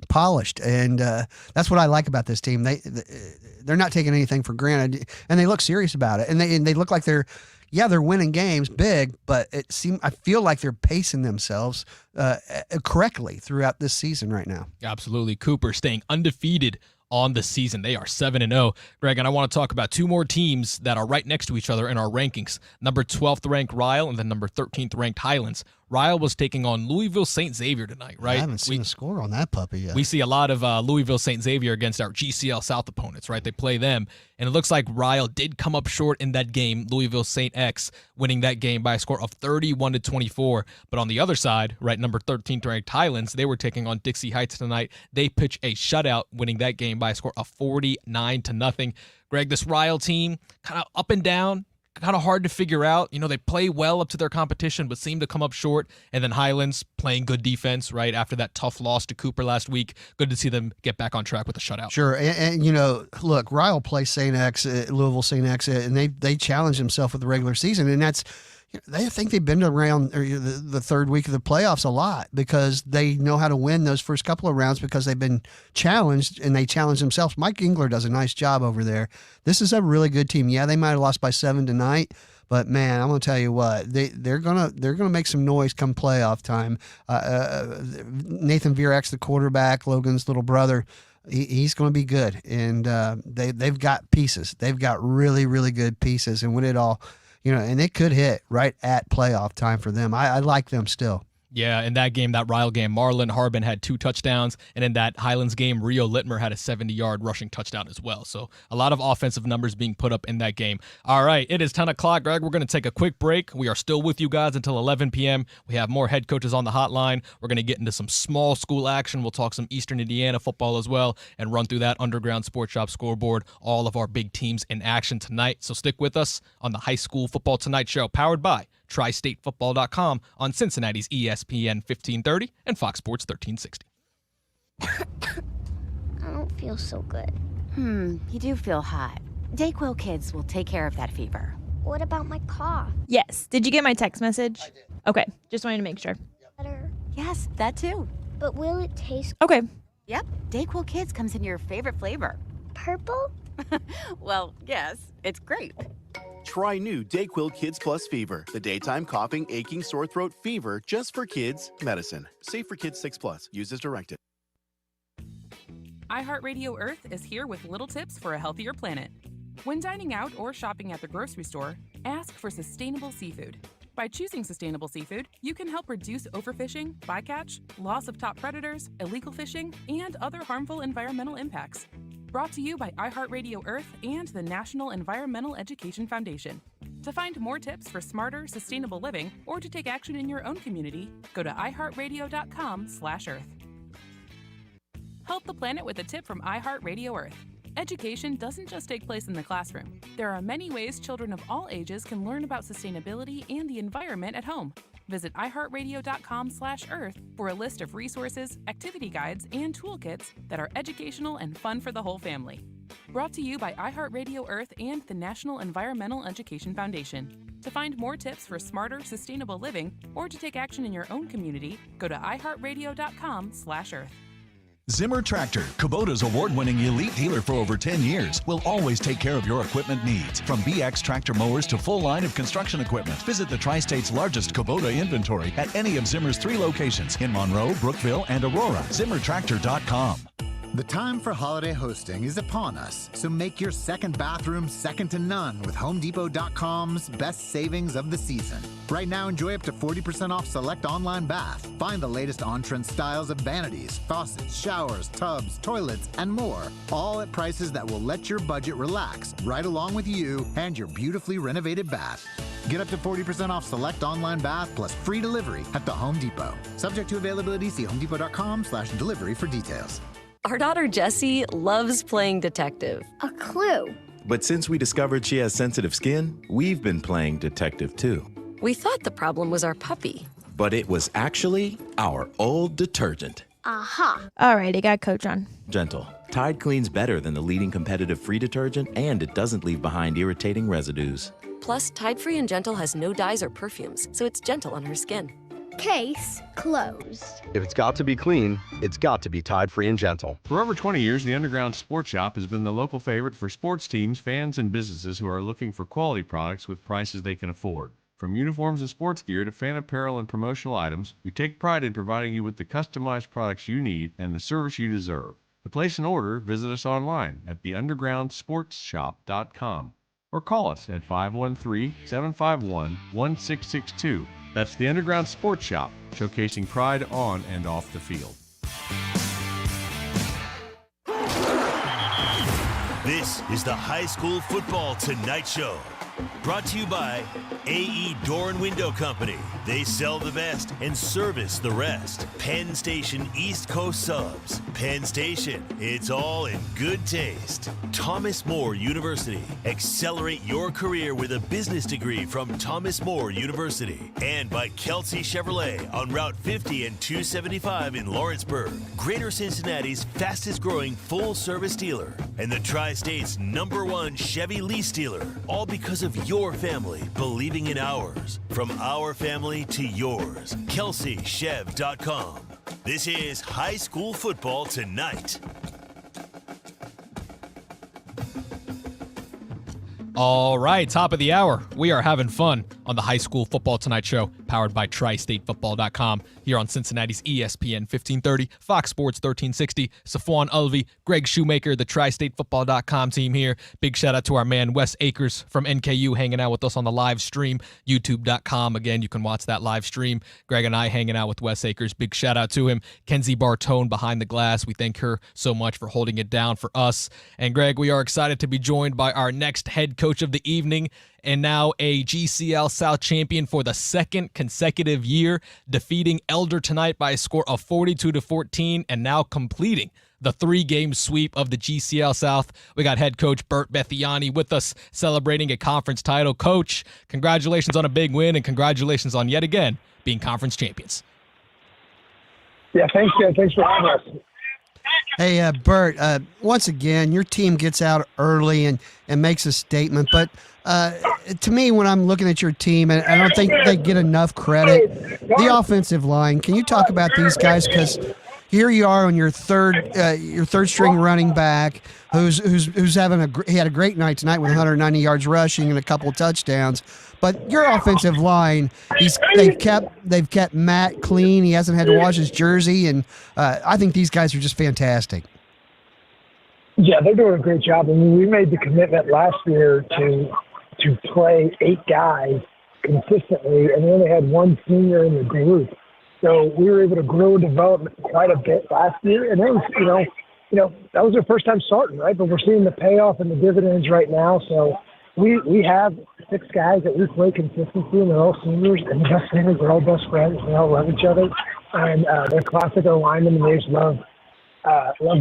polished, and that's what I like about this team. They're not taking anything for granted, and they look serious about it, and they look like they're winning games big, but I feel like they're pacing themselves correctly throughout this season right now. Absolutely. Cooper staying undefeated on the season. They are 7-0. Greg, and I want to talk about 2 more teams that are right next to each other in our rankings. Number 12th ranked Ryle and then number 13th ranked Highlands. Ryle was taking on Louisville St. Xavier tonight, right? I haven't seen a score on that puppy yet. We see a lot of Louisville St. Xavier against our GCL South opponents, right? They play them, and it looks like Ryle did come up short in that game, Louisville St. X winning that game by a score of 31-24. But on the other side, right, number 13 ranked Highlands, they were taking on Dixie Heights tonight. They pitch a shutout, winning that game by a score of 49-0. Greg, this Ryle team, kind of up and down, kind of hard to figure out. You know, they play well up to their competition, but seem to come up short. And then Highlands playing good defense, right, after that tough loss to Cooper last week. Good to see them get back on track with a shutout. Sure. And you know, look, Ryle plays St. X, Louisville St. X, and they challenge themselves with the regular season. And that's, they think they've been around the third week of the playoffs a lot because they know how to win those first couple of rounds because they've been challenged and they challenge themselves. Mike Engler does a nice job over there. This is a really good team. Yeah, they might have lost by 7 tonight, but man, I'm gonna tell you what, they're gonna make some noise come playoff time. Nathan Virak's the quarterback, Logan's little brother. He's going to be good, and they've got pieces. They've got really, really good pieces, and when it all. You know, and it could hit right at playoff time for them. I like them still. Yeah, in that game, that Ryle game, Marlon Harbin had 2 touchdowns, and in that Highlands game, Rio Littmer had a 70-yard rushing touchdown as well. So a lot of offensive numbers being put up in that game. All right, it is 10 o'clock, Greg. We're going to take a quick break. We are still with you guys until 11 p.m. We have more head coaches on the hotline. We're going to get into some small school action. We'll talk some Eastern Indiana football as well and run through that Underground Sports Shop scoreboard, all of our big teams in action tonight. So stick with us on the High School Football Tonight Show, powered by TriStateFootball.com on Cincinnati's ESPN 1530 and Fox Sports 1360. I don't feel so good. You do feel hot. Dayquil Kids will take care of that fever. What about my cough? Yes. Did you get my text message? I did. Okay. Just wanted to make sure. Better. Yes, that too. But will it taste Okay. Yep, Dayquil Kids comes in your favorite flavor. purple? Well, yes, it's grape. Try new Dayquil Kids Plus Fever, the daytime coughing, aching, sore throat fever just for kids medicine. Safe for kids 6+. Use as directed. iHeartRadio Earth is here with little tips for a healthier planet. When dining out or shopping at the grocery store, ask for sustainable seafood. By choosing sustainable seafood, you can help reduce overfishing, bycatch, loss of top predators, illegal fishing, and other harmful environmental impacts. Brought to you by iHeartRadio Earth and the National Environmental Education Foundation. To find more tips for smarter, sustainable living, or to take action in your own community, go to iHeartRadio.com/Earth. Help the planet with a tip from iHeartRadio Earth. Education doesn't just take place in the classroom. There are many ways children of all ages can learn about sustainability and the environment at home. Visit iHeartRadio.com/Earth for a list of resources, activity guides, and toolkits that are educational and fun for the whole family. Brought to you by iHeartRadio Earth and the National Environmental Education Foundation. To find more tips for smarter, sustainable living, or to take action in your own community, go to iHeartRadio.com/Earth. Zimmer Tractor, Kubota's award-winning elite dealer for over 10 years, will always take care of your equipment needs. From BX tractor mowers to full line of construction equipment, visit the Tri-State's largest Kubota inventory at any of Zimmer's 3 locations in Monroe, Brookville, and Aurora. ZimmerTractor.com. The time for holiday hosting is upon us, so make your second bathroom second to none with HomeDepot.com's best savings of the season. Right now, enjoy up to 40% off select online bath. Find the latest on-trend styles of vanities, faucets, showers, tubs, toilets, and more, all at prices that will let your budget relax right along with you and your beautifully renovated bath. Get up to 40% off select online bath plus free delivery at the Home Depot. Subject to availability, see HomeDepot.com/delivery for details. Our daughter Jessie loves playing detective. A clue. But since we discovered she has sensitive skin, we've been playing detective too. We thought the problem was our puppy. But it was actually our old detergent. Aha. All right, I got Coach on. Gentle. Tide cleans better than the leading competitive free detergent, and it doesn't leave behind irritating residues. Plus, Tide Free and Gentle has no dyes or perfumes, so it's gentle on her skin. Case closed. If it's got to be clean, it's got to be Tide Free and Gentle. For over 20 years, the Underground Sports Shop has been the local favorite for sports teams, fans, and businesses who are looking for quality products with prices they can afford. From uniforms and sports gear to fan apparel and promotional items, we take pride in providing you with the customized products you need and the service you deserve. To place an order, visit us online at theundergroundsportshop.com or call us at 513-751-1662. That's the Underground Sports Shop, showcasing pride on and off the field. This is the High School Football Tonight Show. Brought to you by AE Door and Window Company. They sell the best and service the rest. Penn Station East Coast Subs. Penn Station, it's all in good taste. Thomas More University. Accelerate your career with a business degree from Thomas More University. And by Kelsey Chevrolet on Route 50 and 275 in Lawrenceburg. Greater Cincinnati's fastest growing full service dealer. And the Tri-State's #1 Chevy lease dealer. All because of your family believing in ours. From our family to yours. KelseyChev.com. This is High School Football Tonight. All right, top of the hour. We are having fun on the High School Football Tonight Show, powered by TriStateFootball.com, here on Cincinnati's ESPN 1530, Fox Sports 1360, Safwan Ulvi, Greg Shoemaker, the TriStateFootball.com team here. Big shout out to our man Wes Akers from NKU hanging out with us on the live stream, YouTube.com. Again, you can watch that live stream. Greg and I hanging out with Wes Akers. Big shout out to him. Kenzie Bartone behind the glass. We thank her so much for holding it down for us. And Greg, we are excited to be joined by our next head coach of the evening, and now a GCL South champion for the second consecutive year, defeating Elder tonight by a score of 42-14, and now completing the 3-game sweep of the GCL South. We got head coach Bert Bethiani with us, celebrating a conference title. Coach, congratulations on a big win, and congratulations on yet again being conference champions. Yeah, thanks for having us. Hey, Bert, once again, your team gets out early and makes a statement. But to me, when I'm looking at your team, and I don't think they get enough credit, the offensive line, can you talk about these guys? Because here you are on your third string running back who's having he had a great night tonight with 190 yards rushing and a couple of touchdowns. But your offensive line, they've kept Matt clean. He hasn't had to wash his jersey, and I think these guys are just fantastic. Yeah, they're doing a great job. I mean, we made the commitment last year to play 8 guys consistently, and we only had 1 senior in the group. So we were able to grow and develop quite a bit last year, and that was, that was our first time starting, right? But we're seeing the payoff and the dividends right now. So we have 6 guys that we play consistently, and they're all seniors, and the best thing is they're all best friends. They all love each other, and they're classic linemen, and they just love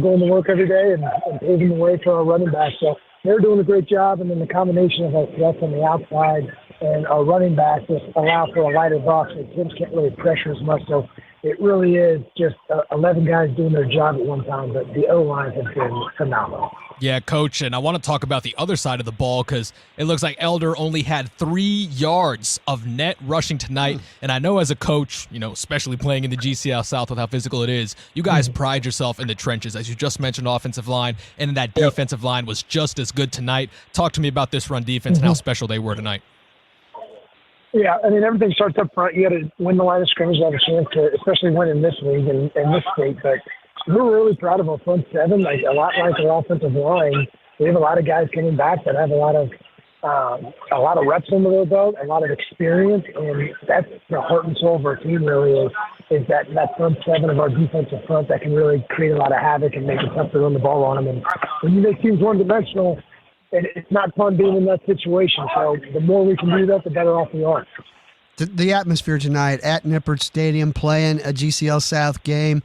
going to work every day and paving the way for our running back. So they're doing a great job, and then the combination of our threats on the outside and our running back just allow for a lighter box, and teams can't really pressure as much. So it really is just 11 guys doing their job at one time, but the O-line has been phenomenal. Yeah, Coach, and I want to talk about the other side of the ball because it looks like Elder only had 3 yards of net rushing tonight. And I know as a coach, especially playing in the GCL South with how physical it is, you guys pride yourself in the trenches. As you just mentioned, offensive line, and that defensive line was just as good tonight. Talk to me about this run defense and how special they were tonight. Yeah, I mean, everything starts up front. You got to win the line of scrimmage to have a chance to, especially win in this league and this state. But we're really proud of our front seven, a lot like our offensive line. We have a lot of guys coming back that have a lot of reps under their belt, a lot of experience, and that's the heart and soul of our team. Really is that front seven of our defensive front that can really create a lot of havoc and make it tough to run the ball on them. And when you make teams one-dimensional, it's not fun being in that situation. So the more we can do that, the better off we are. The atmosphere tonight at Nippert Stadium, playing a GCL South game.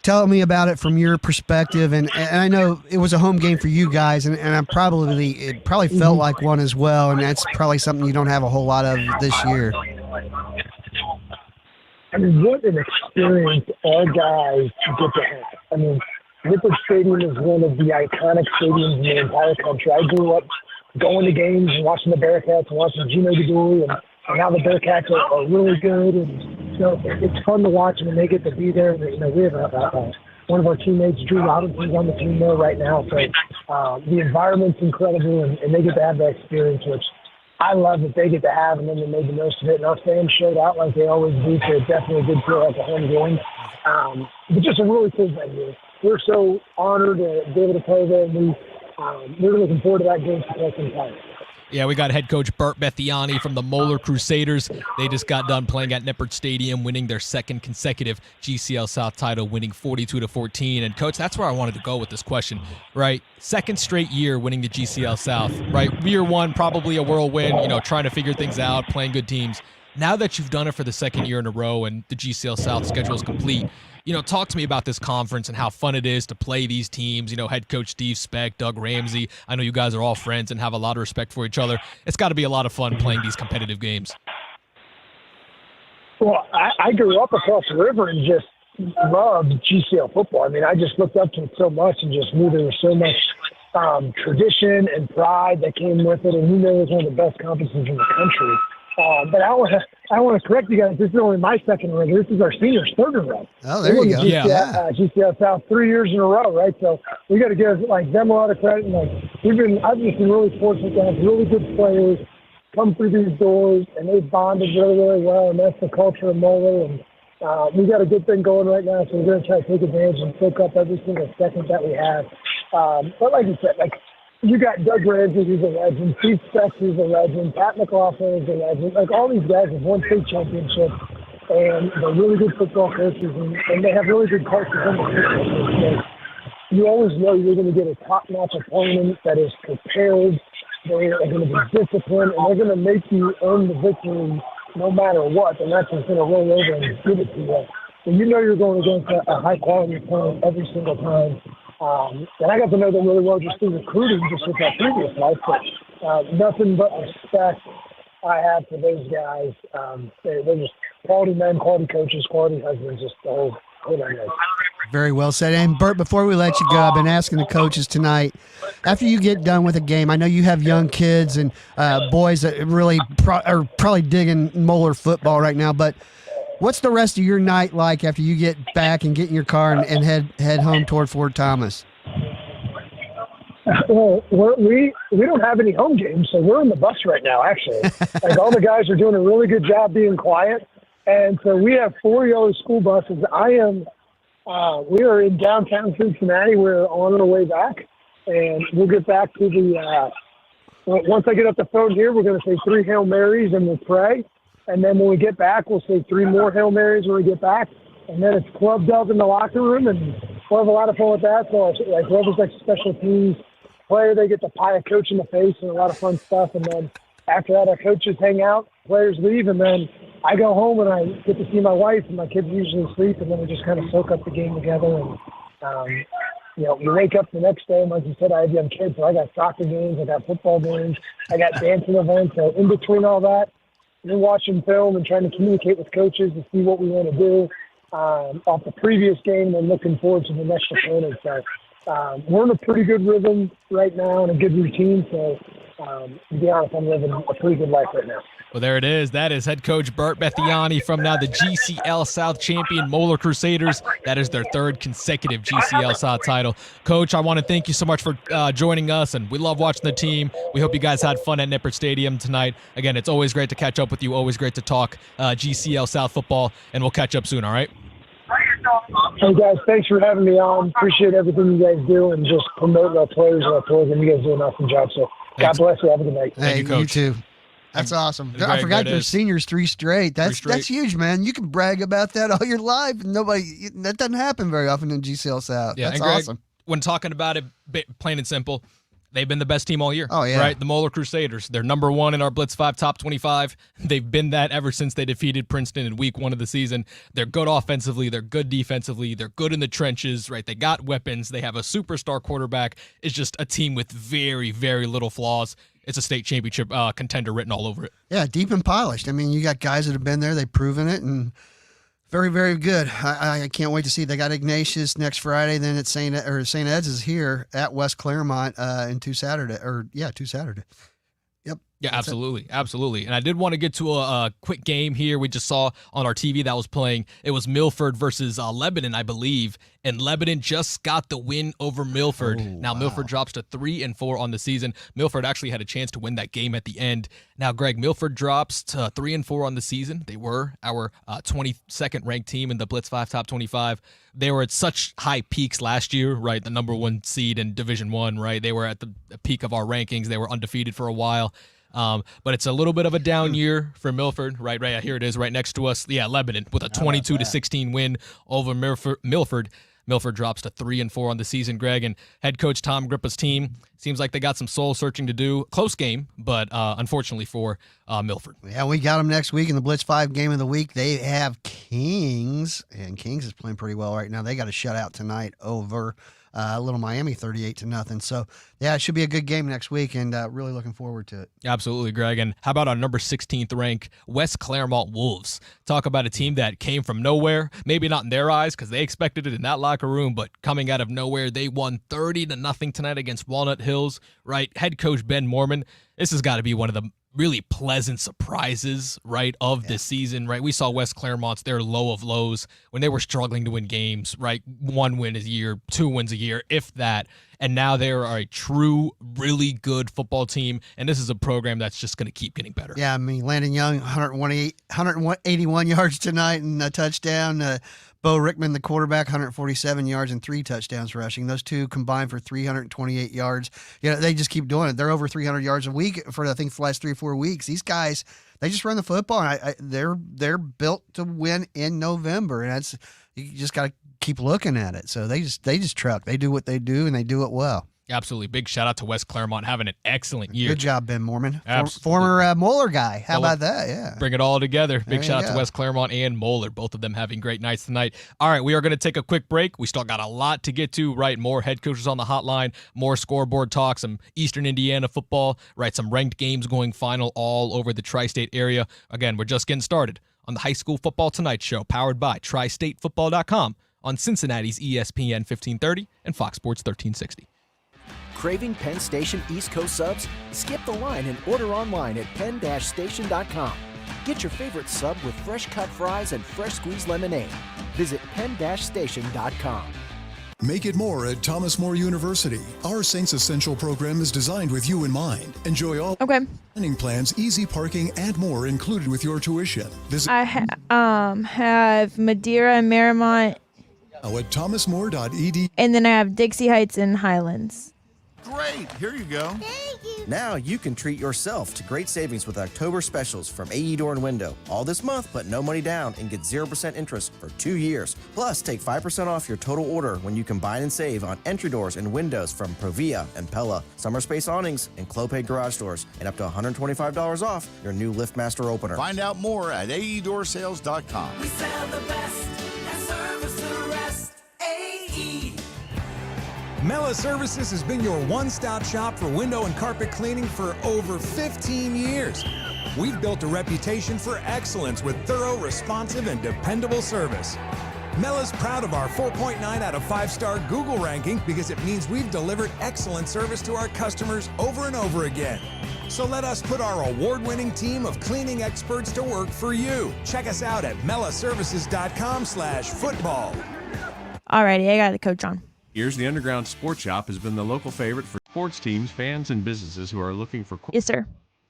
Tell me about it from your perspective, and I know it was a home game for you guys, and it probably felt like one as well, and that's probably something you don't have a whole lot of this year. I mean, what an experience our guys get to have. I mean, Nippert Stadium is one of the iconic stadiums in the entire country. I grew up going to games and watching the Bearcats and watching Gino Gaduri, and now the Bearcats are really good, and it's fun to watch them, and they get to be there. We have one of our teammates, Drew Robinson's on the team there right now, so the environment's incredible, and they get to have that experience, which I love that they get to have, and then they made the most of it, and our fans showed out like they always do, so it's definitely a good feel like a home game. But just a really cool venue. We're so honored to be able to play there, and we're looking forward to that game for quite some time. Yeah, we got head coach Bert Bethiani from the Moeller Crusaders. They just got done playing at Nippert Stadium, winning their second consecutive GCL South title, winning 42-14. And, Coach, that's where I wanted to go with this question, right? Second straight year winning the GCL South, right? Year one, probably a whirlwind, trying to figure things out, playing good teams. Now that you've done it for the second year in a row and the GCL South schedule is complete, talk to me about this conference and how fun it is to play these teams. Head coach Steve Speck, Doug Ramsey. I know you guys are all friends and have a lot of respect for each other. It's got to be a lot of fun playing these competitive games. Well, I grew up across the river and just loved GCL football. I mean, I just looked up to it so much and just knew there was so much tradition and pride that came with it. And we know it was one of the best conferences in the country. But I want to correct you guys. This is only my second run. This is our seniors' third run. Oh, there you go. GCL South 3 years in a row, right? So we got to give them a lot of credit. And I've just been really fortunate to have really good players come through these doors, and they've bonded really, really well. And that's the culture of Moeller. And we got a good thing going right now, so we're going to try to take advantage and soak up every single second that we have. But like you said, you got Doug Ramsey, who's a legend, Steve Speck, who's a legend, Pat McLaughlin is a legend. All these guys have won state championships, and they're really good football coaches, and they have really good coaches in the system. So you always know you're going to get a top-notch opponent that is prepared. They're going to be disciplined, and they're going to make you earn the victory no matter what, and that's just going to roll over and give it to you. So you know you're going against a high-quality opponent every single time. And I got to know them really well just through recruiting, just with my previous life. But nothing but respect I have for those guys. They're just quality men, quality coaches, quality husbands, just the whole idea. Very well said. And Bert, before we let you go, I've been asking the coaches tonight, after you get done with a game, I know you have young kids and boys that really are probably digging Moeller football right now, but what's the rest of your night like after you get back and get in your car and head home toward Fort Thomas? Well, we don't have any home games, so we're in the bus right now, actually. All the guys are doing a really good job being quiet. And so we have 4 yellow school buses. We are in downtown Cincinnati. We're on our way back, and we'll get back to once I get up the phone here, we're going to say 3 Hail Marys and we'll pray. And then when we get back, we'll say 3 more Hail Marys when we get back. And then it's club dub in the locker room, and we'll have a lot of fun with that. So, whoever's special teams player, they get to pie a coach in the face and a lot of fun stuff. And then after that, our coaches hang out, players leave, and then I go home and I get to see my wife, and my kids usually sleep, and then we just kind of soak up the game together. And, you wake up the next day, and like you said, I have young kids, so I got soccer games, I got football games, I got dancing events. So in between all that, we're watching film and trying to communicate with coaches to see what we want to do off the previous game and looking forward to the next opponent. So we're in a pretty good rhythm right now and a good routine. So to be honest, I'm living a pretty good life right now. Well, there it is. That is head coach Bert Bethiani from now the GCL South champion Moeller Crusaders. That is their 3rd consecutive GCL South title. Coach, I want to thank you so much for joining us, and we love watching the team. We hope you guys had fun at Nippert Stadium tonight. Again, it's always great to catch up with you, always great to talk GCL South football, and we'll catch up soon, all right? Hey, guys, thanks for having me on. Appreciate everything you guys do and just promoting our players and our program. You guys do an awesome job, so Thanks. God bless you. Have a good night. Hey, you, Coach. You too. That's awesome. I forgot there's seniors 3 straight. That's huge, man. You can brag about that all your life. That doesn't happen very often in GCL South. Yeah, that's and Greg, awesome. When talking about it, plain and simple, they've been the best team all year. Oh, yeah. Right? The Moeller Crusaders. They're number 1 in our Blitz 5 top 25. They've been that ever since they defeated Princeton in week 1 of the season. They're good offensively. They're good defensively. They're good in the trenches, right? They got weapons. They have a superstar quarterback. It's just a team with very, very little flaws. It's a state championship contender written all over it. Yeah, deep and polished. I mean, you got guys that have been there. They've proven it, and very, very good. I can't wait to see. They got Ignatius next Friday. Then it's St. Ed's is here at West Claremont in 2 Saturday. Yep. Yeah, absolutely. And I did want to get to a quick game here. We just saw on our TV that was playing. It was Milford versus Lebanon, I believe. And Lebanon just got the win over Milford. Now, wow. Milford drops to 3-4 on the season. Milford actually had a chance to win that game at the end. Now, Greg, Milford drops to 3-4 on the season. They were our 22nd ranked team in the Blitz 5 Top 25. They were at such high peaks last year, right? The number 1 seed in Division 1, right? They were at the peak of our rankings. They were undefeated for a while. But it's a little bit of a down year for Milford, right? Here it is, right next to us. Yeah, Lebanon with a 22-16 win over Milford. Milford drops to 3-4 on the season, Greg, and head coach Tom Grippa's team seems like they got some soul searching to do. Close game, but unfortunately for Milford. Yeah, we got them next week in the Blitz 5 game of the week. They have Kings, and Kings is playing pretty well right now. They got a shutout tonight over Little Miami, 38-0. So, yeah, it should be a good game next week, and really looking forward to it. Absolutely, Greg. And how about our number 16th rank, West Claremont Wolves? Talk about a team that came from nowhere, maybe not in their eyes because they expected it in that locker room, but coming out of nowhere, they won 30-0 tonight against Walnut Hills, right? Head coach Ben Mormon, this has got to be one of the really pleasant surprises, right, of this season, right? We saw West Claremont's their low of lows when they were struggling to win games, right? 1 win a year, 2 wins a year, if that. And now they are a true, really good football team, and this is a program that's just going to keep getting better. Yeah, I mean, Landon Young, 181 yards tonight and a touchdown. Bo Rickman, the quarterback, 147 yards and 3 touchdowns rushing. Those two combined for 328 yards. You know, they just keep doing it. They're over 300 yards a week for, I think, the last 3 or 4 weeks. These guys, they just run the football. And they're built to win in November, and that's you just got to keep looking at it. So they just truck. They do what they do, and they do it well. Absolutely. Big shout out to West Claremont having an excellent year. Good job, Ben Mormon. Former Moeller guy. How about that? Yeah. Bring it all together. Big shout out to West Claremont and Moeller, both of them having great nights tonight. All right, we are going to take a quick break. We still got a lot to get to, right? More head coaches on the hotline, more scoreboard talk, some Eastern Indiana football, right? Some ranked games going final all over the tri-state area. Again, we're just getting started on the High School Football Tonight Show, powered by TriStateFootball.com on Cincinnati's ESPN 1530 and Fox Sports 1360. Craving Penn Station East Coast subs? Skip the line and order online at penn-station.com. Get your favorite sub with fresh cut fries and fresh squeezed lemonade. Visit penn-station.com. Make it more at Thomas More University. Our Saints Essential program is designed with you in mind. Enjoy all planning plans, easy parking, and more included with your tuition. Visit I have Madeira and Marymount. Now at thomasmore.edu. And then I have Dixie Heights and Highlands. Great, here you go. Thank you. Now you can treat yourself to great savings with October specials from AE Door and Window. All this month, but no money down, and get 0% interest for 2 years. Plus, take 5% off your total order when you combine and save on entry doors and windows from Provia and Pella, summer space awnings, and Clopay garage doors, and up to $125 off your new LiftMaster opener. Find out more at aeDoorSales.com. We sell the best and service the rest. AE. Mela Services has been your one-stop shop for window and carpet cleaning for over 15 years. We've built a reputation for excellence with thorough, responsive, and dependable service. Mela's proud of our 4.9 out of 5-star Google ranking because it means we've delivered excellent service to our customers over and over again. So let us put our award-winning team of cleaning experts to work for you. Check us out at melaservices.com/football. Alrighty, I got the coach on. Years, the Underground Sports Shop has been the local favorite for sports teams, fans, and businesses who are looking for yes, sir.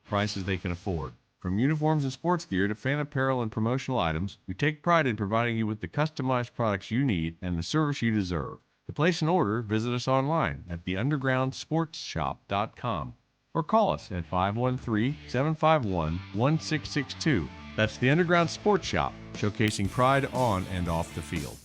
prices they can afford. From uniforms and sports gear to fan apparel and promotional items, we take pride in providing you with the customized products you need and the service you deserve. To place an order, visit us online at theundergroundsportsshop.com or call us at 513-751-1662. That's the Underground Sports Shop, showcasing pride on and off the field.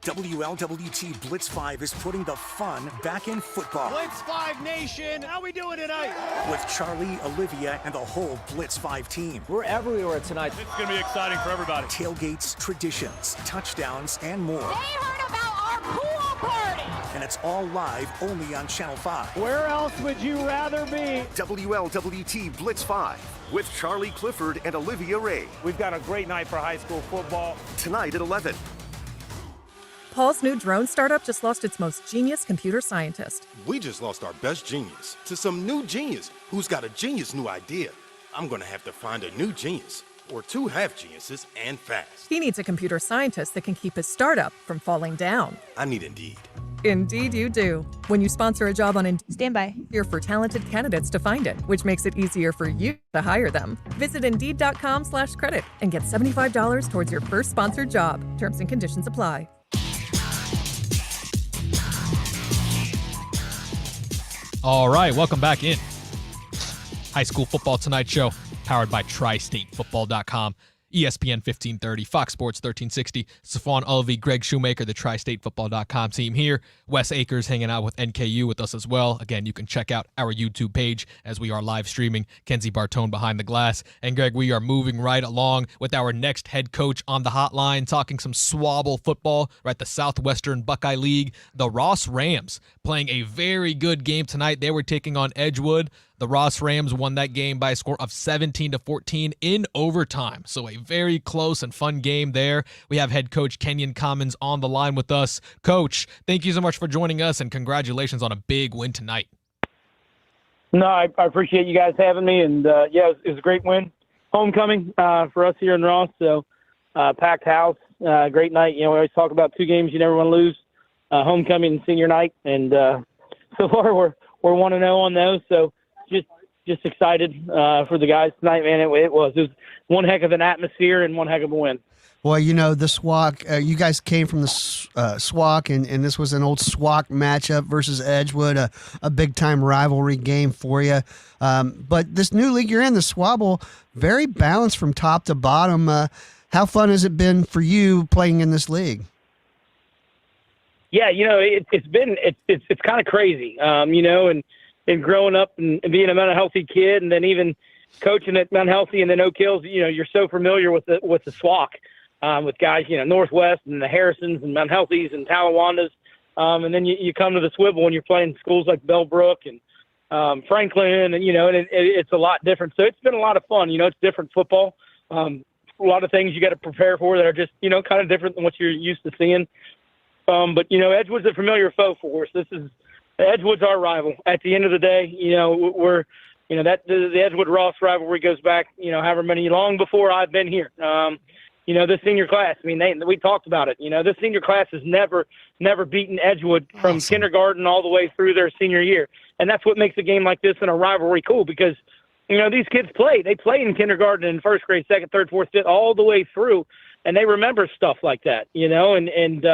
WLWT Blitz 5 is putting the fun back in football. Blitz 5 Nation, how we doing tonight? With Charlie, Olivia, and the whole Blitz 5 team. We're everywhere tonight. It's going to be exciting for everybody. Tailgates, traditions, touchdowns, and more. They heard about our pool party. And it's all live only on Channel 5. Where else would you rather be? WLWT Blitz 5 with Charlie Clifford and Olivia Ray. We've got a great night for high school football. Tonight at 11. Paul's new drone startup just lost its most genius computer scientist. We just lost our best genius to some new genius who's got a genius new idea. I'm going to have to find a new genius, or two half geniuses, and fast. He needs a computer scientist that can keep his startup from falling down. I need Indeed. Indeed you do. When you sponsor a job on Indeed, stand by here for talented candidates to find it, which makes it easier for you to hire them. Visit Indeed.com/credit and get $75 towards your first sponsored job. Terms and conditions apply. All right, welcome back in. High School Football Tonight Show, powered by TriStateFootball.com. ESPN 1530, Fox Sports 1360, Stephon Ulvey, Greg Shoemaker, the TriStateFootball.com team here. Wes Akers hanging out with NKU with us as well. Again, you can check out our YouTube page as we are live streaming. Kenzie Bartone behind the glass. And Greg, we are moving right along with our next head coach on the hotline, talking some swabble football, right? The Southwestern Buckeye League. The Ross Rams playing a very good game tonight. They were taking on Edgewood. The Ross Rams won that game by a score of 17-14 in overtime. So a very close and fun game there. We have head coach Kenyon Commons on the line with us. Coach, thank you so much for joining us, and congratulations on a big win tonight. No, I appreciate you guys having me, and yeah, it was a great win. Homecoming for us here in Ross, so packed house, great night. You know, we always talk about two games you never want to lose, homecoming and senior night, and so far we're 1-0 on those, so just excited for the guys tonight, man. It was one heck of an atmosphere and one heck of a win. Well, you know, the SWAC, you guys came from the SWAC, and this was an old SWAC matchup versus Edgewood, a big-time rivalry game for you. But this new league you're in, the Swabble, very balanced from top to bottom. How fun has it been for you playing in this league? Yeah, you know, it's kind of crazy, you know, and growing up and being a Mount Healthy kid, and then even coaching at Mount Healthy and then Oak Hills, you know, you're so familiar with the SWAC, with guys, you know, Northwest and the Harrisons and Mount Healthys and Talawandas. And then you come to the Swivel and you're playing schools like Bellbrook and Franklin, and, you know, and it's a lot different. So it's been a lot of fun. You know, it's different football. A lot of things you got to prepare for that are just, you know, kind of different than what you're used to seeing. But, you know, Edgewood's a familiar foe for us. Edgewood's our rival. At the end of the day, you know, we're, you know, that the Edgewood-Ross rivalry goes back, you know, however many, long before I've been here. You know, this senior class, I mean, we talked about it. You know, this senior class has never beaten Edgewood from kindergarten all the way through their senior year. And that's what makes a game like this and a rivalry cool, because, you know, these kids they play in kindergarten and first grade, second, third, fourth, fifth, all the way through, and they remember stuff like that, you know, and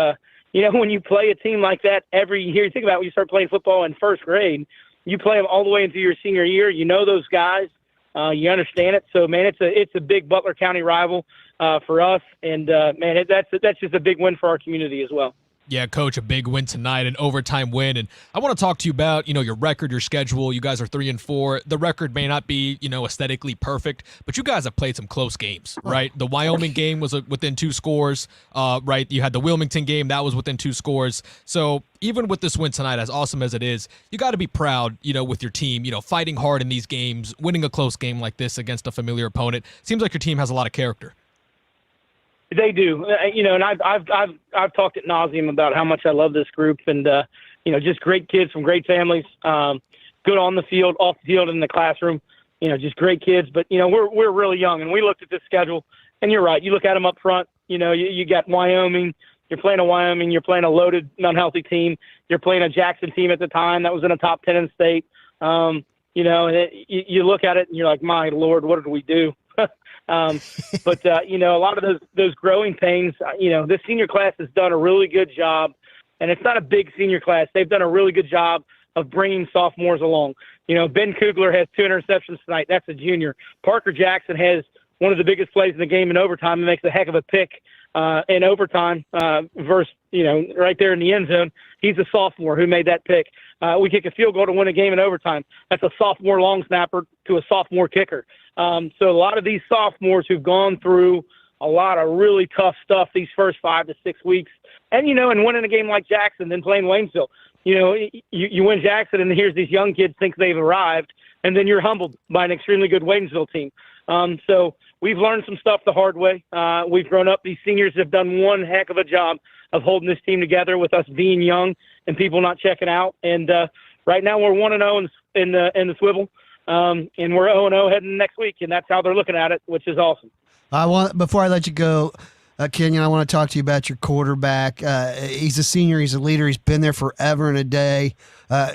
you know, when you play a team like that every year, you think about when you start playing football in first grade, you play them all the way into your senior year. You know those guys, you understand it. So, man, it's a big Butler County rival for us, and man, that's just a big win for our community as well. Yeah, Coach, a big win tonight, an overtime win. And I want to talk to you about, you know, your record, your schedule. You guys are 3-4. The record may not be, you know, aesthetically perfect, but you guys have played some close games, right? The Wyoming game was within 2 scores, right? You had the Wilmington game, that was within 2 scores. So even with this win tonight, as awesome as it is, you got to be proud, you know, with your team, you know, fighting hard in these games, winning a close game like this against a familiar opponent. Seems like your team has a lot of character. They do, you know, and I've talked ad nauseum about how much I love this group, and you know, just great kids from great families, good on the field, off the field, in the classroom, you know, just great kids. But you know, we're really young, and we looked at this schedule, and you're right. You look at them up front, you know, you got Wyoming. You're playing a Wyoming. You're playing a loaded, unhealthy team. You're playing a Jackson team at the time that was in a top 10 in the state. You know, and you look at it, and you're like, my Lord, what did we do? But, you know, a lot of those growing pains, you know, this senior class has done a really good job, and it's not a big senior class. They've done a really good job of bringing sophomores along. You know, Ben Kugler has 2 interceptions tonight. That's a junior. Parker Jackson has one of the biggest plays in the game in overtime and makes a heck of a pick in overtime versus, you know, right there in the end zone. He's a sophomore who made that pick. We kick a field goal to win a game in overtime. That's a sophomore long snapper to a sophomore kicker. So a lot of these sophomores who've gone through a lot of really tough stuff these first 5 to 6 weeks, and, you know, and winning a game like Jackson, then playing Waynesville, you know, you win Jackson, and here's these young kids think they've arrived, and then you're humbled by an extremely good Waynesville team. So we've learned some stuff the hard way. We've grown up. These seniors have done one heck of a job holding this team together with us being young and people not checking out. And right now we're 1-0 in the swivel, and we're 0-0 heading next week, and that's how they're looking at it, which is awesome. Before I let you go, Kenyon, I want to talk to you about your quarterback. He's a senior. He's a leader. He's been there forever and a day.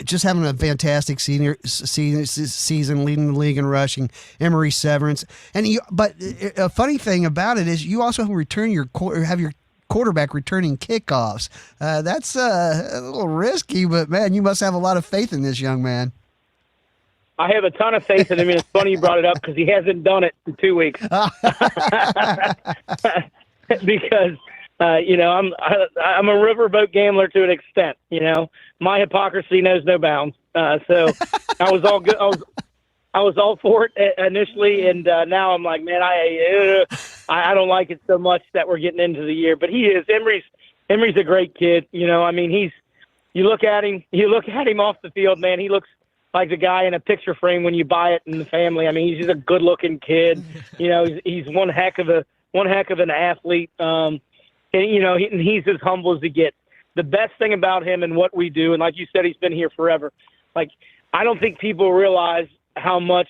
Just having a fantastic season, leading the league in rushing. Emory Severance, but a funny thing about it is you also have your quarterback returning kickoffs. That's a little risky, but man, you must have a lot of faith in this young man. I have a ton of faith in him, and it's funny you brought it up because he hasn't done it in 2 weeks. Because I'm a riverboat gambler to an extent. My hypocrisy knows no bounds. So I was all good. I was all for it initially, and now I'm like, man, I don't like it so much that we're getting into the year. But he is. Emory's a great kid. You look at him off the field, man. He looks like the guy in a picture frame when you buy it in the family. I mean, he's just a good-looking kid. He's one heck of an athlete. And he's as humble as he gets. The best thing about him and what we do, and like you said, he's been here forever. Like, I don't think people realize how much,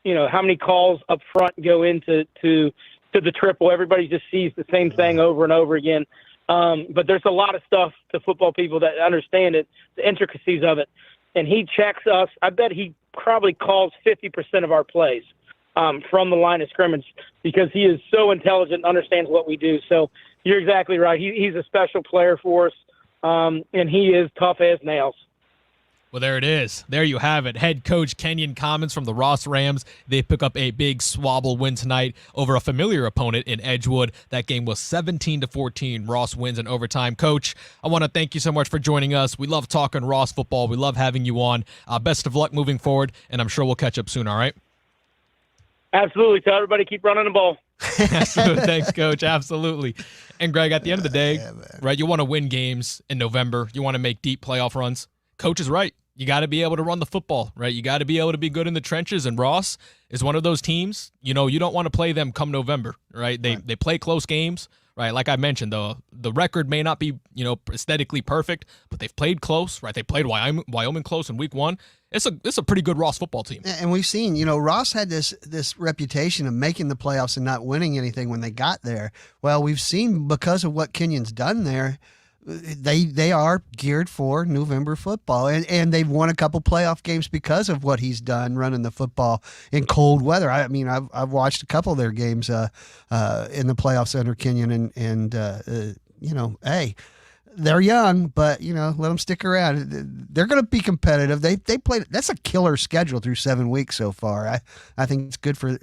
how many calls up front go into the triple. Everybody just sees the same thing over and over again. But there's a lot of stuff to football people that understand it, the intricacies of it. And he checks us. I bet he probably calls 50% of our plays from the line of scrimmage because he is so intelligent and understands what we do. So you're exactly right. He's a special player for us, and he is tough as nails. Well, there it is. There you have it. Head coach Kenyon Commons from the Ross Rams. They pick up a big swabble win tonight over a familiar opponent in Edgewood. That game was 17-14. Ross wins in overtime. Coach, I want to thank you so much for joining us. We love talking Ross football. We love having you on. Best of luck moving forward, and I'm sure we'll catch up soon, all right? Absolutely. Tell everybody keep running the ball. Absolutely. Thanks, Coach. Absolutely. And, Greg, at the end of the day, right, you want to win games in November. You want to make deep playoff runs. Coach is right. You got to be able to run the football, right? You got to be able to be good in the trenches, and Ross is one of those teams, you don't want to play them come November, right? They play close games, right? Like I mentioned, the record may not be, aesthetically perfect, but they've played close, right? They played Wyoming close in week 1. It's a pretty good Ross football team. And we've seen, Ross had this reputation of making the playoffs and not winning anything when they got there. Well, we've seen because of what Kenyon's done there, they are geared for November football, and they've won a couple playoff games because of what he's done running the football in cold weather. I mean, I've watched a couple of their games in the playoffs under Kenyon, and hey, they're young, but let them stick around. They're going to be competitive. They played. That's a killer schedule through 7 weeks so far. I think it's good for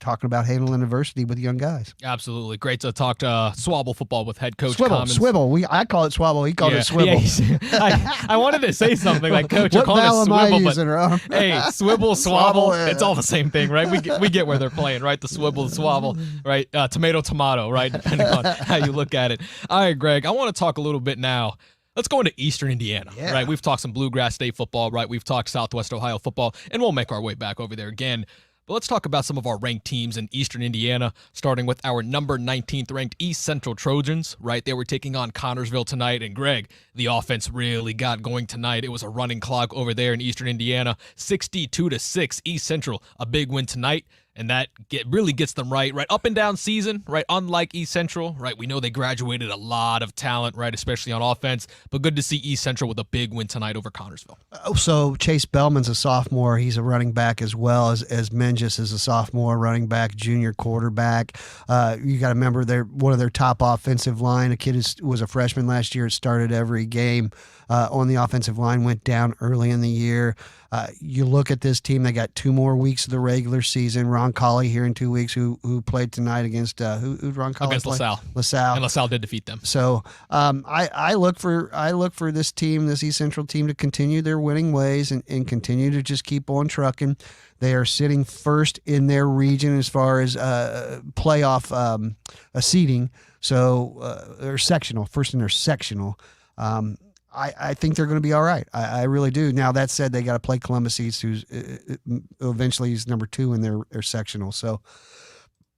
talking about handling adversity with young guys. Absolutely, great to talk to Swabble football with head coach Commons. Swivel. I call it Swabble. He called it Swivel. Yeah, I wanted to say something like Coach. What vowel am I using? Hey, Swibble, Swabble. It's all the same thing, right? We get where they're playing, right? The Swibble, the Swabble, right? Tomato, right? Depending on how you look at it. All right, Greg. I want to talk a little bit now. Let's go into Eastern Indiana, right? We've talked some Bluegrass State football, right? We've talked Southwest Ohio football, and we'll make our way back over there again. But let's talk about some of our ranked teams in Eastern Indiana, starting with our number 19th ranked East Central Trojans, right? They were taking on Connorsville tonight, and Greg, the offense really got going tonight. It was a running clock over there in Eastern Indiana, 62-6. East Central, a big win tonight. And that really gets them right up and down season, right? Unlike East Central, right? We know they graduated a lot of talent, right? Especially on offense, but good to see East Central with a big win tonight over Connorsville. So Chase Bellman's a sophomore. He's a running back as well as Menges is a sophomore running back, junior quarterback. You got to remember they're one of their top offensive line. A kid was a freshman last year. Started every game on the offensive line, went down early in the year. You look at this team, they got 2 more weeks of the regular season. Ron Colley here in 2 weeks, who played tonight against who'd Ron Colley against play? LaSalle. And LaSalle did defeat them. So I look for this team, this East Central team, to continue their winning ways and continue to just keep on trucking. They are sitting first in their region as far as playoff seeding. So they're sectional, first in their sectional. I think they're going to be all right. I really do. Now, that said, they got to play Columbus East, who's eventually is number 2 in their sectional. So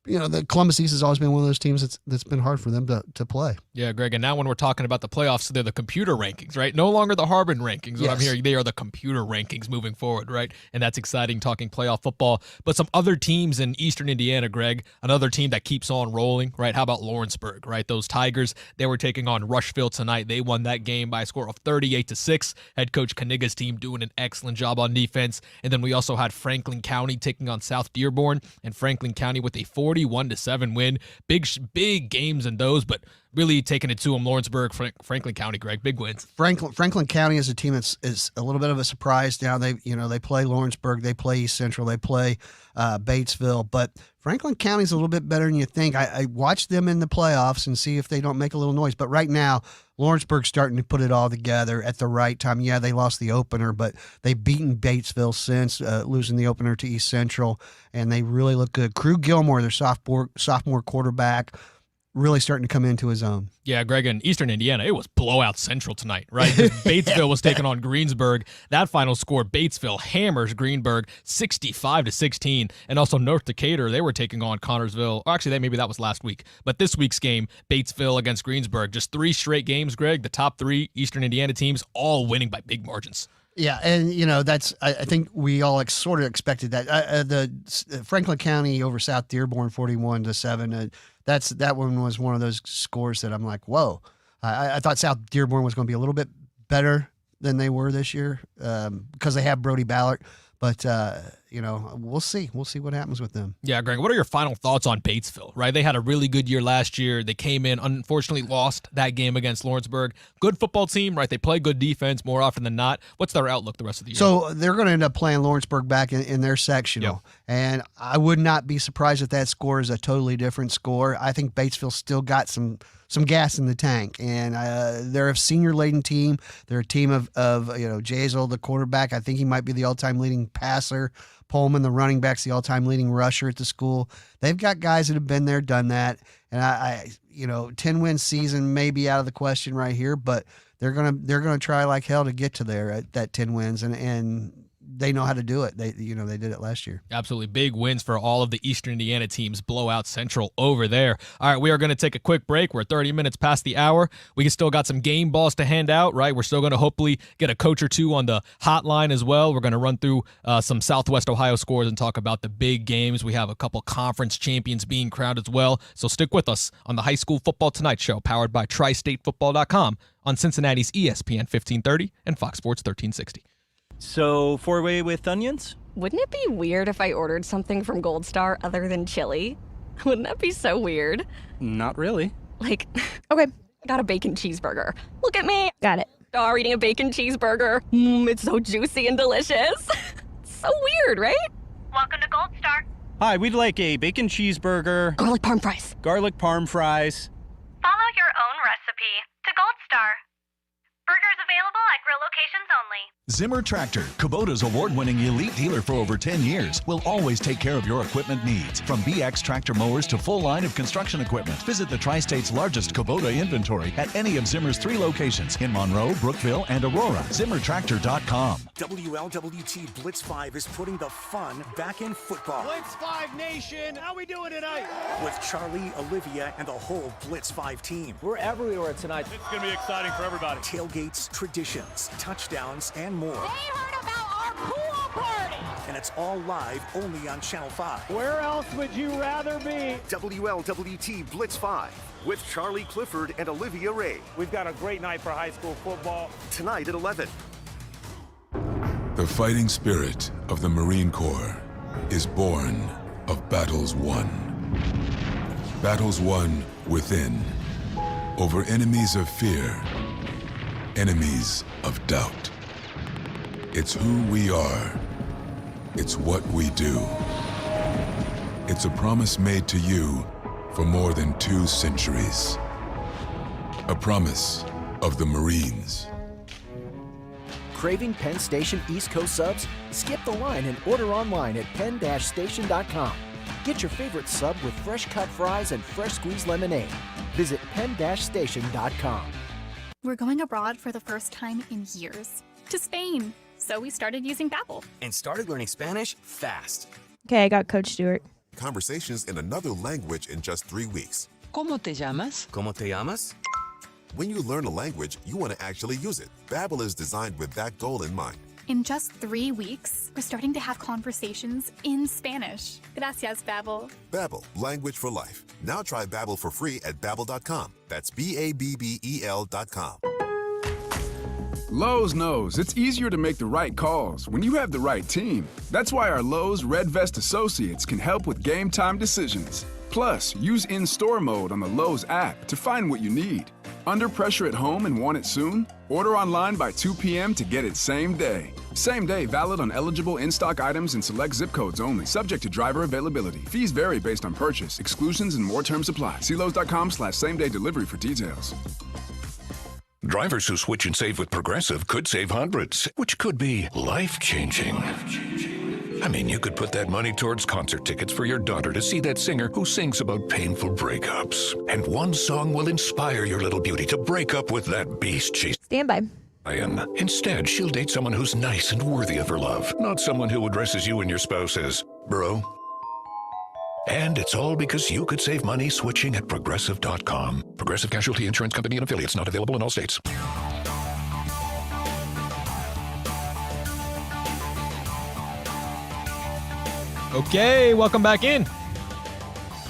the Columbus East has always been one of those teams that's been hard for them to play. Yeah, Greg, and now when we're talking about the playoffs, they're the computer rankings, right? No longer the Harbin rankings. What I'm hearing, they are the computer rankings moving forward, right? And that's exciting talking playoff football. But some other teams in Eastern Indiana, Greg, another team that keeps on rolling, right? How about Lawrenceburg, right? Those Tigers, they were taking on Rushville tonight. They won that game by a score of 38-6. Head coach Kaniga's team doing an excellent job on defense. And then we also had Franklin County taking on South Dearborn, and Franklin County with a 41-7 win. Big games in those, but really taking it to them. Lawrenceburg, Franklin County, Greg, big wins. Franklin County is a team that's is a little bit of a surprise now. They play Lawrenceburg, they play East Central, they play Batesville, but Franklin County's a little bit better than you think. I watched them in the playoffs and see if they don't make a little noise. But right now, Lawrenceburg's starting to put it all together at the right time. Yeah, they lost the opener, but they've beaten Batesville since losing the opener to East Central, and they really look good. Crew Gilmore, their sophomore quarterback, really starting to come into his own. Yeah, Greg, in Eastern Indiana, it was blowout central tonight, right? Batesville was taking on Greensburg. That final score, Batesville hammers Greenburg 65-16. And also North Decatur, they were taking on Connorsville. Or actually, maybe that was last week. But this week's game, Batesville against Greensburg, just 3 straight games, Greg. The top 3 Eastern Indiana teams all winning by big margins. Yeah, and that's I think we all sort of expected that. The Franklin County over South Dearborn 41-7. That one was one of those scores that I'm like, whoa. I thought South Dearborn was going to be a little bit better than they were this year because they have Brody Ballard. But, we'll see. We'll see what happens with them. Yeah, Greg, what are your final thoughts on Batesville, right? They had a really good year last year. They came in, unfortunately lost that game against Lawrenceburg. Good football team, right? They play good defense more often than not. What's their outlook the rest of the year? So they're going to end up playing Lawrenceburg back in their sectional. Yep. And I would not be surprised if that score is a totally different score. I think Batesville still got some gas in the tank, and they're a senior-laden team. They're a team of Jazel, the quarterback. I think he might be the all-time leading passer. Pullman, the running back's the all-time leading rusher at the school. They've got guys that have been there, done that, and I 10-win season may be out of the question right here, but they're gonna try like hell to get to there at that 10 wins, and they know how to do it. They did it last year. Absolutely. Big wins for all of the Eastern Indiana teams. Blowout Central over there. All right, we are going to take a quick break. We're 30 minutes past the hour. We still got some game balls to hand out, right? We're still going to hopefully get a coach or two on the hotline as well. We're going to run through some Southwest Ohio scores and talk about the big games. We have a couple conference champions being crowned as well. So stick with us on the High School Football Tonight Show, powered by TriStateFootball.com on Cincinnati's ESPN 1530 and Fox Sports 1360. So, 4-way with onions? Wouldn't it be weird if I ordered something from Gold Star other than chili? Wouldn't that be so weird? Not really. Like, okay, I got a bacon cheeseburger. Look at me. Got it. Star eating a bacon cheeseburger. It's so juicy and delicious. It's so weird, right? Welcome to Gold Star. Hi, we'd like a bacon cheeseburger. Garlic parm fries. Garlic parm fries. Follow your own recipe to Gold Star. Burgers available at grill locations only. Zimmer Tractor, Kubota's award-winning elite dealer for over 10 years, will always take care of your equipment needs. From BX tractor mowers to full line of construction equipment, visit the Tri-State's largest Kubota inventory at any of Zimmer's 3 locations in Monroe, Brookville, and Aurora. ZimmerTractor.com. WLWT Blitz 5 is putting the fun back in football. Blitz 5 Nation, how we doing tonight? With Charlie, Olivia, and the whole Blitz 5 team. We're everywhere tonight. It's going to be exciting for everybody. Tailgates, traditions, touchdowns, and more. They heard about our pool party. And it's all live only on Channel 5. Where else would you rather be? WLWT Blitz 5 with Charlie Clifford and Olivia Ray. We've got a great night for high school football. Tonight at 11. The fighting spirit of the Marine Corps is born of battles won. Battles won within, over enemies of fear, enemies of doubt. It's who we are. It's what we do. It's a promise made to you for more than 2 centuries. A promise of the Marines. Craving Penn Station East Coast subs? Skip the line and order online at penn-station.com. Get your favorite sub with fresh cut fries and fresh squeezed lemonade. Visit penn-station.com. We're going abroad for the first time in years. To Spain. So we started using Babbel. And started learning Spanish fast. Okay, I got Coach Stewart. Conversations in another language in just 3 weeks. ¿Cómo te llamas? ¿Cómo te llamas? When you learn a language, you want to actually use it. Babbel is designed with that goal in mind. In just 3 weeks, we're starting to have conversations in Spanish. Gracias, Babbel. Babbel, language for life. Now try Babbel for free at babbel.com. That's BABBEL.com. Lowe's knows it's easier to make the right calls when you have the right team. That's why our Lowe's Red Vest associates can help with game time decisions. Plus, use in-store mode on the Lowe's app to find what you need. Under pressure at home and want it soon? Order online by 2 p.m. to get it same day. Same day valid on eligible in-stock items and select zip codes only, subject to driver availability. Fees vary based on purchase. Exclusions and more terms apply. See Lowe's.com/same-day delivery for details. Drivers who switch and save with Progressive could save hundreds, which could be life-changing. I mean, you could put that money towards concert tickets for your daughter to see that singer who sings about painful breakups. And one song will inspire your little beauty to break up with that beast she's... Stand by. Instead, she'll date someone who's nice and worthy of her love, not someone who addresses you and your spouse as bro. And it's all because you could save money switching at Progressive.com. Progressive Casualty Insurance Company and affiliates, not available in all states. Okay, welcome back in.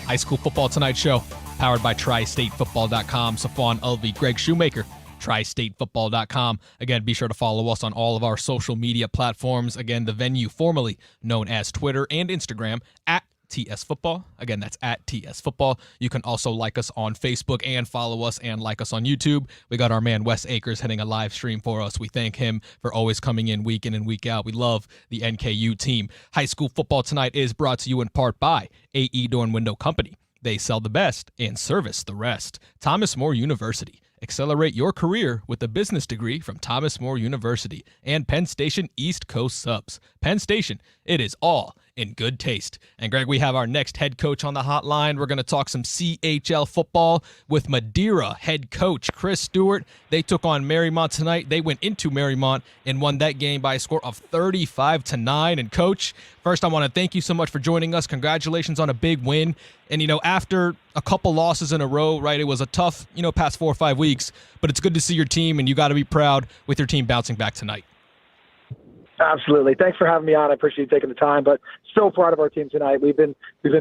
High School Football Tonight Show, powered by TriStateFootball.com. Safwan Ulvi, Greg Shoemaker, TriStateFootball.com. Again, be sure to follow us on all of our social media platforms. Again, the venue formerly known as Twitter and Instagram at TS Football. Again, that's at TS Football. You can also like us on Facebook and follow us and like us on YouTube. We got our man Wes Akers heading a live stream for us. We thank him for always coming in and week out. We love the NKU team. High School Football Tonight is brought to you in part by AE Door and Window Company. They sell the best and service the rest. Thomas More University. Accelerate your career with a business degree from Thomas More University. And Penn Station East Coast Subs. Penn Station, it is all in good taste. And Greg, we have our next head coach on the hotline. We're going to talk some CHL football with Madeira head coach Chris Stewart. They took on Marymount tonight. They went into Marymount and won that game by a score of 35-9. And Coach, first I want to thank you so much for joining us. Congratulations on a big win. And, after a couple losses in a row, right, it was a tough, past 4 or 5 weeks, but it's good to see your team, and you got to be proud with your team bouncing back tonight. Absolutely. Thanks for having me on. I appreciate you taking the time, but so proud of our team tonight. We've been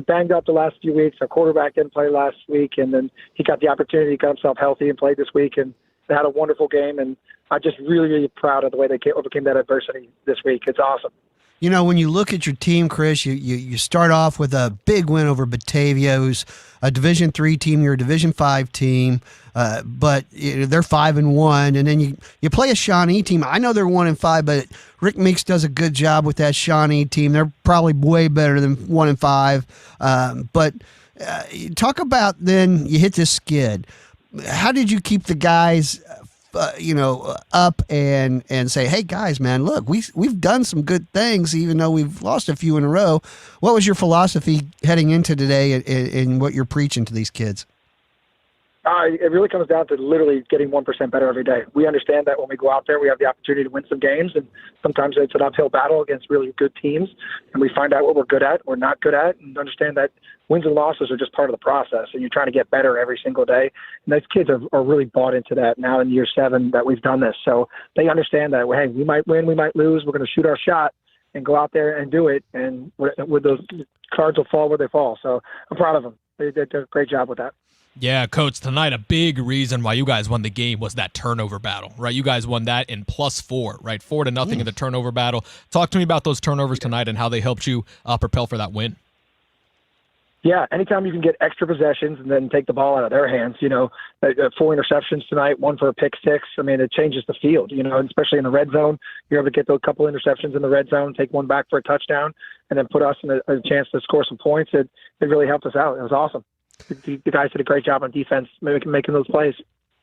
banged up the last few weeks. Our quarterback didn't play last week, and then he got the opportunity to get himself healthy and played this week, and they had a wonderful game, and I'm just really, really proud of the way they overcame that adversity this week. It's awesome. When you look at your team, Chris, you start off with a big win over Batavia, who's a Division III team. You're a Division V team, but they're 5-1, and then you play a Shawnee team. I know they're 1-5, but Rick Meeks does a good job with that Shawnee team. They're probably way better than 1-5. But talk about then you hit this skid. How did you keep the guys up and say, hey guys, man, look, we've done some good things, even though we've lost a few in a row. What was your philosophy heading into today and what you're preaching to these kids? It really comes down to literally getting 1% better every day. We understand that when we go out there, we have the opportunity to win some games, and sometimes it's an uphill battle against really good teams, and we find out what we're good at, we're not good at, and understand that wins and losses are just part of the process, and you're trying to get better every single day. And those kids are really bought into that now in year 7 that we've done this. So they understand that, hey, we might win, we might lose, we're going to shoot our shot and go out there and do it, and with those cards will fall where they fall. So I'm proud of them. They did a great job with that. Yeah, Coach, tonight a big reason why you guys won the game was that turnover battle, right? You guys won that in +4, right? 4-0 in the turnover battle. Talk to me about those turnovers tonight and how they helped you propel for that win. Yeah, anytime you can get extra possessions and then take the ball out of their hands, 4 interceptions tonight, 1 for a pick six. I mean, it changes the field, especially in the red zone. You're able to get those couple interceptions in the red zone, take one back for a touchdown, and then put us in a chance to score some points. It really helped us out. It was awesome. The guys did a great job on defense making those plays.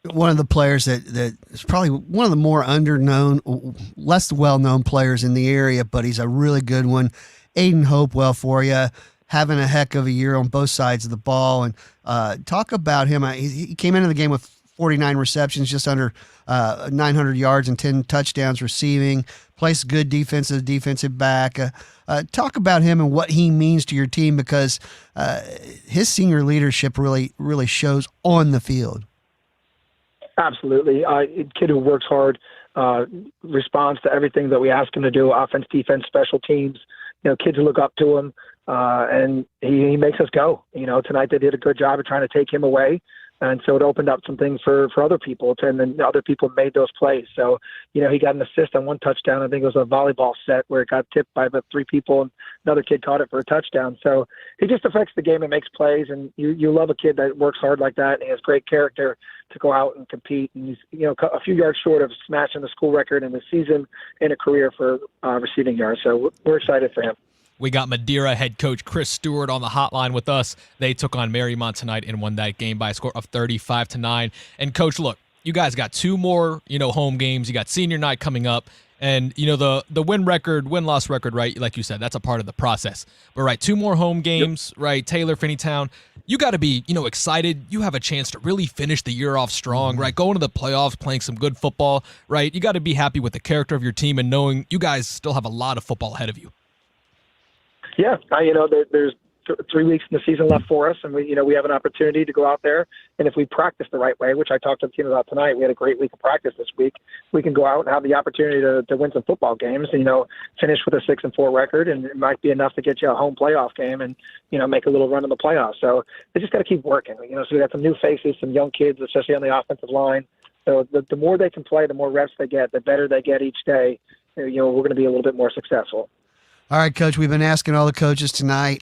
One of the players that is probably one of the more underknown, less well-known players in the area, but he's a really good one. Aiden Hopewell for you, having a heck of a year on both sides of the ball. And talk about him. He came into the game with 49 receptions, just under 900 yards and 10 touchdowns receiving. Plays good defensive back. Talk about him and what he means to your team, because his senior leadership really shows on the field. Absolutely. A kid who works hard, responds to everything that we ask him to do, offense, defense, special teams. Kids look up to him, and he makes us go. Tonight they did a good job of trying to take him away. And so it opened up some things for other people, and then other people made those plays. So, he got an assist on one touchdown. I think it was a volleyball set where it got tipped by about 3 people, and another kid caught it for a touchdown. So he just affects the game and makes plays, and you love a kid that works hard like that, and he has great character to go out and compete. And he's, a few yards short of smashing the school record in the season and a career for receiving yards. So we're excited for him. We got Madeira head coach Chris Stewart on the hotline with us. They took on Marymount tonight and won that game by a score of 35-9. And coach, look, you guys got 2 more, home games. You got senior night coming up. And, the win-loss record, right, like you said, that's a part of the process. But, right, 2 more home games, right, Taylor, Finneytown. You got to be, excited. You have a chance to really finish the year off strong, right, going to the playoffs, playing some good football, right? You got to be happy with the character of your team and knowing you guys still have a lot of football ahead of you. Yeah, there's 3 weeks in the season left for us, and we have an opportunity to go out there, and if we practice the right way, which I talked to the team about tonight, we had a great week of practice this week. We can go out and have the opportunity to win some football games, finish with a 6-4 record, and it might be enough to get you a home playoff game, and make a little run in the playoffs. So they just got to keep working. So we got some new faces, some young kids, especially on the offensive line. So the more they can play, the more reps they get, the better they get each day. We're going to be a little bit more successful. All right, Coach, we've been asking all the coaches tonight,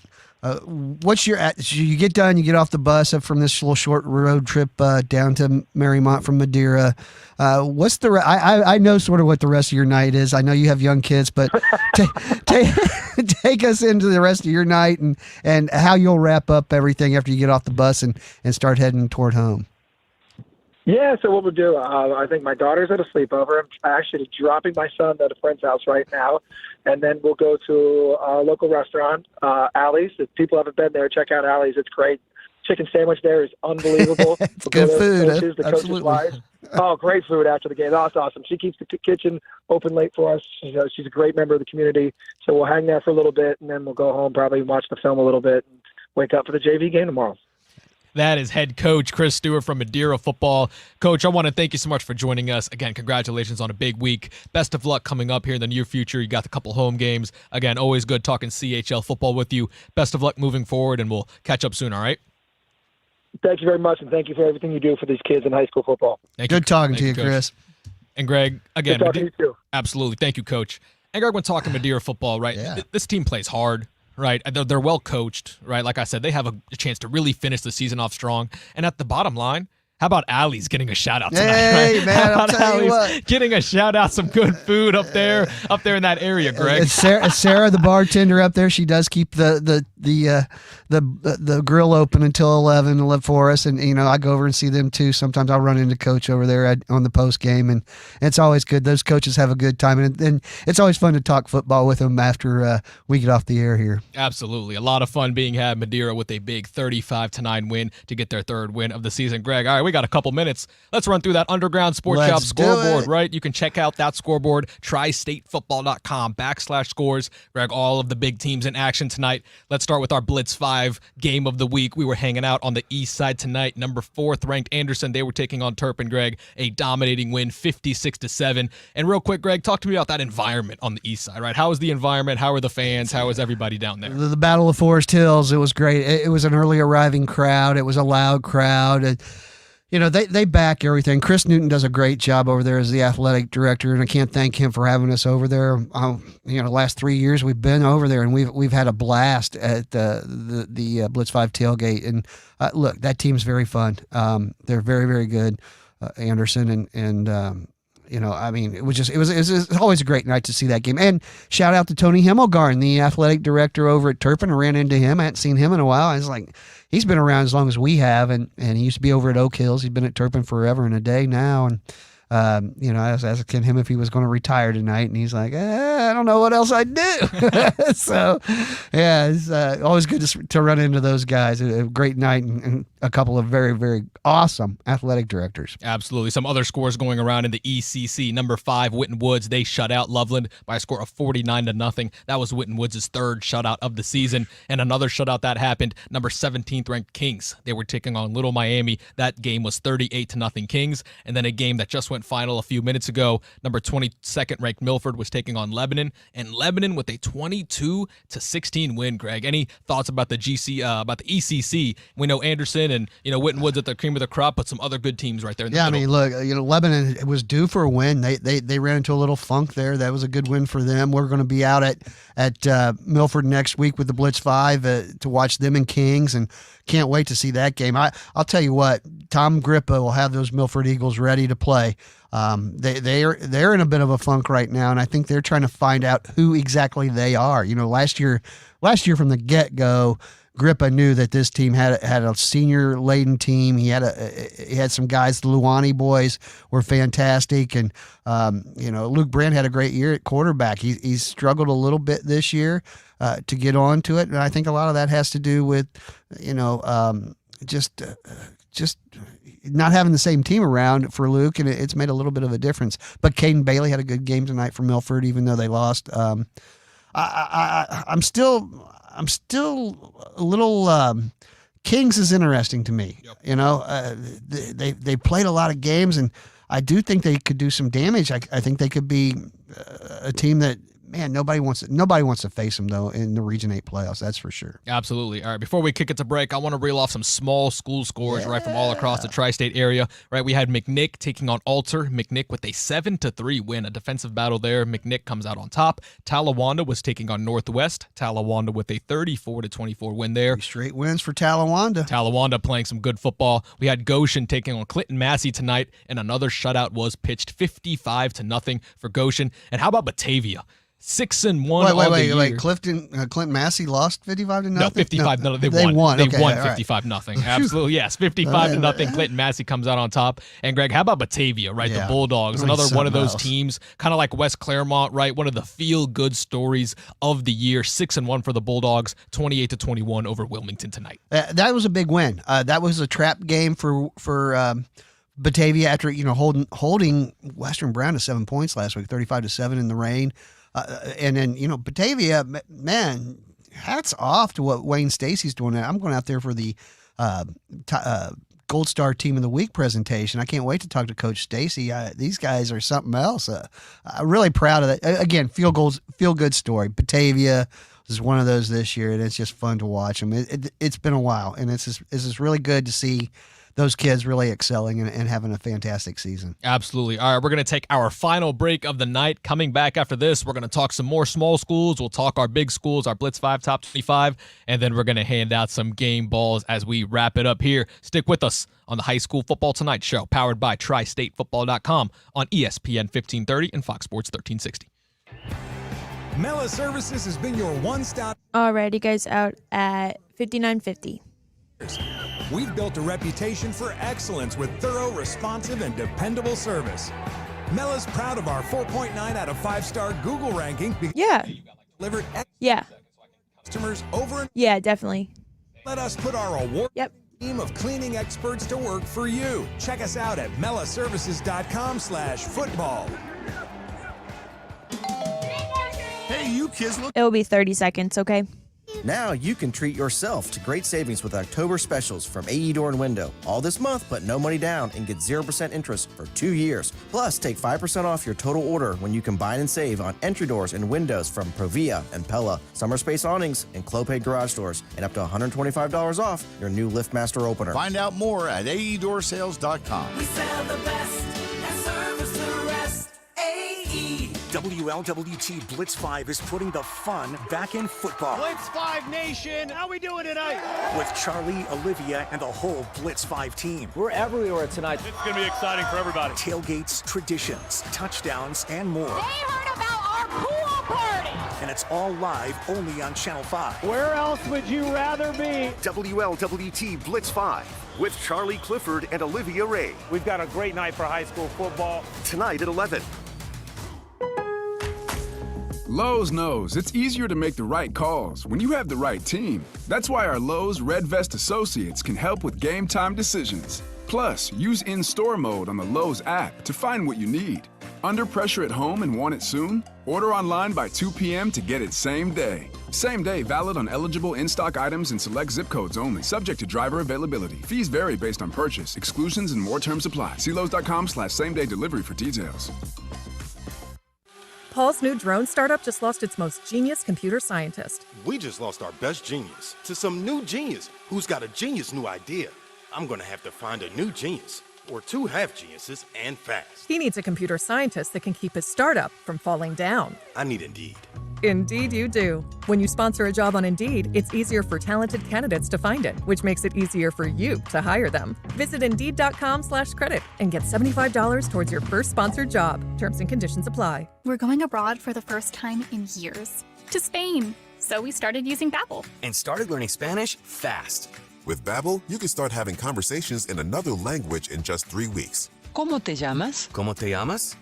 what's you get done, you get off the bus up from this little short road trip down to Marymount from Madeira. What's I know sort of what the rest of your night is. I know you have young kids, but take us into the rest of your night and how you'll wrap up everything after you get off the bus and start heading toward home. Yeah, so what we'll do, I think my daughter's at a sleepover. I'm actually dropping my son at a friend's house right now, and then we'll go to a local restaurant, Allie's. If people haven't been there, check out Allie's. It's great. Chicken sandwich there is unbelievable. It's good food. The coach's wives. Oh, great food after the game. That's awesome. She keeps the kitchen open late for us. She's a great member of the community. So we'll hang there for a little bit, and then we'll go home, probably watch the film a little bit, and wake up for the JV game tomorrow. That is head coach Chris Stewart from Madeira football. Coach, I want to thank you so much for joining us. Again, congratulations on a big week. Best of luck coming up here in the near future. You got a couple home games. Again, always good talking CHL football with you. Best of luck moving forward, and we'll catch up soon, all right? Thank you very much, and thank you for everything you do for these kids in high school football. Good talking to you, Coach. Chris. And Greg, again, good talking to you too. Absolutely. Thank you, Coach. And Greg, when talking Madeira football, right, this team plays hard. Right, they're well coached, right? Like I said, they have a chance to really finish the season off strong. And at the bottom line, how about Allie's getting a shout out tonight? Hey, right? man, How I'll about tell you Allie's what. getting a shout out, some good food up there in that area, Greg. It's Sarah, the bartender up there. She does keep the grill open until 11 for us, and I go over and see them too. Sometimes I'll run into Coach over there on the post game, and it's always good. Those coaches have a good time, and it's always fun to talk football with them after we get off the air here. Absolutely, a lot of fun being had. Madeira with a big 35-9 win to get their 3rd win of the season. Greg, all right, we got a couple minutes. Let's run through that Underground Sports Shop scoreboard, right? You can check out that scoreboard, tristatefootball.com/scores. Greg, all of the big teams in action tonight. Let's start with our Blitz 5 game of the week. We were hanging out on the east side tonight. Number 4th ranked Anderson. They were taking on Turpin, Greg. A dominating win, 56-7. And real quick, Greg, talk to me about that environment on the east side, right? How is the environment? How are the fans? How is everybody down there? The Battle of Forest Hills, it was great. It was an early arriving crowd. It was a loud crowd. They back everything. Chris Newton does a great job over there as the athletic director, and I can't thank him for having us over there. Last 3 years we've been over there, and we've had a blast at the Blitz 5 tailgate. And look, that team's very fun. They're very, very good, Anderson, and it was always a great night to see that game. And shout out to Tony Himmelgarn, the athletic director over at Turpin. I ran into him. I hadn't seen him in a while. I was like, he's been around as long as we have, and he used to be over at Oak Hills. He's been at Turpin forever and a day now. And I was asking him if he was going to retire tonight, and he's like, I don't know what else I'd do. So, yeah, it's always good to run into those guys. A great night, and a couple of very, very awesome athletic directors. Absolutely. Some other scores going around in the ECC. Number 5, Whitten Woods. They shut out Loveland by a score of 49-0. That was Whitten Woods' third shutout of the season. And another shutout that happened, number 17th ranked Kings. They were taking on Little Miami. That game was 38-0 Kings. And then a game that just went final a few minutes ago, number 22nd ranked Milford was taking on Lebanon. And Lebanon with a 22-16 win, Greg. Any thoughts about the ECC? We know Anderson and Whitten Woods at the cream of the crop, but some other good teams right there in the middle. I mean, look, Lebanon was due for a win. They ran into a little funk there. That was a good win for them. We're going to be out at Milford next week with the Blitz 5 to watch them and Kings, and can't wait to see that game. I'll tell you what, Tom Grippa will have those Milford Eagles ready to play. They're in a bit of a funk right now, and I think they're trying to find out who exactly they are. Last year from the get-go, Grippa knew that this team had a senior-laden team. He had some guys. The Luani boys were fantastic, and Luke Brandt had a great year at quarterback. He's struggled a little bit this year to get onto it, and I think a lot of that has to do with just not having the same team around for Luke, and it's made a little bit of a difference. But Caden Bailey had a good game tonight for Milford, even though they lost. I'm still a little. Kings is interesting to me. Yep. They played a lot of games, and I do think they could do some damage. I think they could be a team that, man, nobody wants to face them though in the Region 8 playoffs. That's for sure. Absolutely. All right, before we kick it to break, I want to reel off some small school scores right from all across the tri-state area. Right, we had McNick taking on Alter. McNick with a 7-3 win, a defensive battle there. McNick comes out on top. Talawanda was taking on Northwest. Talawanda with a 34-24 win there. 3 straight wins for Talawanda. Talawanda playing some good football. We had Goshen taking on Clinton Massey tonight, and another shutout was pitched 55-0 for Goshen. And how about Batavia? 6-1. Wait. Clinton Massey lost 55-0? No, 55-0. No, they won. They won right. 55-0. Absolutely, yes. 55-0. Clinton Massey comes out on top. And Greg, how about Batavia, right? Yeah. The Bulldogs, another one of those teams, kind of like West Claremont, right? One of the feel-good stories of the year. 6-1 for the Bulldogs, 28-21 over Wilmington tonight. That was a big win. That was a trap game for Batavia after holding Western Brown to 7 points last week, 35-7 in the rain. And then, Batavia, man, hats off to what Wayne Stacy's doing. I'm going out there for the Gold Star Team of the Week presentation. I can't wait to talk to Coach Stacy. These guys are something else. I'm really proud of that. Again, feel good story. Batavia is one of those this year, and it's just fun to watch them. It's been a while, and it's just really good to see those kids really excelling and having a fantastic season. Absolutely. All right, we're going to take our final break of the night. Coming back after this, we're going to talk some more small schools. We'll talk our big schools, our Blitz 5 Top 25, and then we're going to hand out some game balls as we wrap it up here. Stick with us on the High School Football Tonight Show, powered by TriStateFootball.com on ESPN 1530 and Fox Sports 1360. Mela Services has been your one-stop. All right, you guys out at 5950. We've built a reputation for excellence with thorough, responsive, and dependable service. Mela's proud of our 4.9 out of 5-star Google ranking. Yeah. Delivered customers over and definitely. Let us put our award team of cleaning experts to work for you. Check us out at melaservices.com/football. Hey, you kids look. It'll be 30 seconds, okay? Now you can treat yourself to great savings with October specials from AE Door and Window. All this month, put no money down and get 0% interest for 2 years. Plus, take 5% off your total order when you combine and save on entry doors and windows from Provia and Pella, summer space awnings, and Clopay garage doors, and up to $125 off your new LiftMaster opener. Find out more at aeDoorsales.com. We sell the best and service the rest. AE. WLWT Blitz 5 is putting the fun back in football. Blitz 5 Nation, how we doing tonight? With Charlie, Olivia, and the whole Blitz 5 team. We're everywhere tonight. It's going to be exciting for everybody. Tailgates, traditions, touchdowns, and more. They heard about our pool party. And it's all live only on Channel 5. Where else would you rather be? WLWT Blitz 5 with Charlie Clifford and Olivia Ray. We've got a great night for high school football. Tonight at 11. Lowe's knows it's easier to make the right calls when you have the right team. That's why our Lowe's Red Vest associates can help with game time decisions. Plus, use in-store mode on the Lowe's app to find what you need. Under pressure at home and want it soon? Order online by 2 p.m. to get it same day. Same day valid on eligible in-stock items and select zip codes only, subject to driver availability. Fees vary based on purchase, exclusions, and more terms apply. See Lowe's.com/same-day delivery for details. Paul's new drone startup just lost its most genius computer scientist. We just lost our best genius to some new genius who's got a genius new idea. I'm gonna have to find a new genius, or two half geniuses, and fast. He needs a computer scientist that can keep his startup from falling down. I need Indeed. Indeed you do. When you sponsor a job on Indeed, it's easier for talented candidates to find it, which makes it easier for you to hire them. Visit Indeed.com/credit and get $75 towards your first sponsored job. Terms and conditions apply. We're going abroad for the first time in years. To Spain. So we started using Babbel. And started learning Spanish fast. With Babbel, you can start having conversations in another language in just 3 weeks. ¿Cómo te llamas? ¿Cómo te llamas?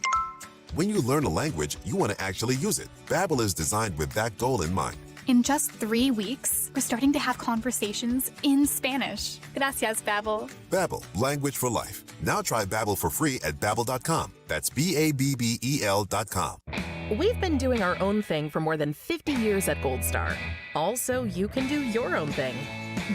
When you learn a language, you want to actually use it. Babbel is designed with that goal in mind. In just 3 weeks, we're starting to have conversations in Spanish. Gracias, Babbel. Babbel, language for life. Now try Babbel for free at Babbel.com. That's BABBEL.com. We've been doing our own thing for more than 50 years at Gold Star. Also, you can do your own thing.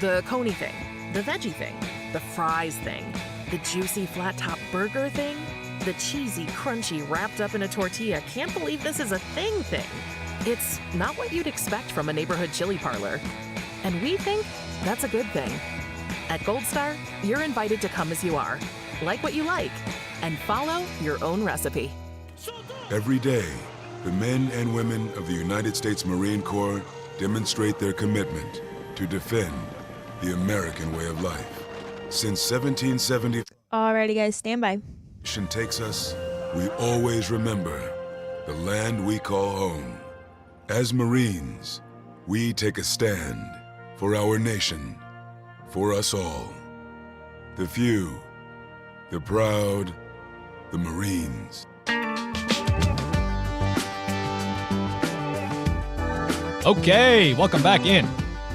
The coney thing, the veggie thing, the fries thing, the juicy flat top burger thing, the cheesy, crunchy, wrapped up in a tortilla, can't believe this is a thing. It's not what you'd expect from a neighborhood chili parlor. And we think that's a good thing. At Gold Star, you're invited to come as you are, like what you like, and follow your own recipe. Every day, the men and women of the United States Marine Corps demonstrate their commitment to defend the American way of life. Since 1770, Alrighty, guys, stand by. mission takes us, we always remember the land we call home. As Marines, we take a stand for our nation, for us all. The few, the proud, the Marines. Okay, welcome back in.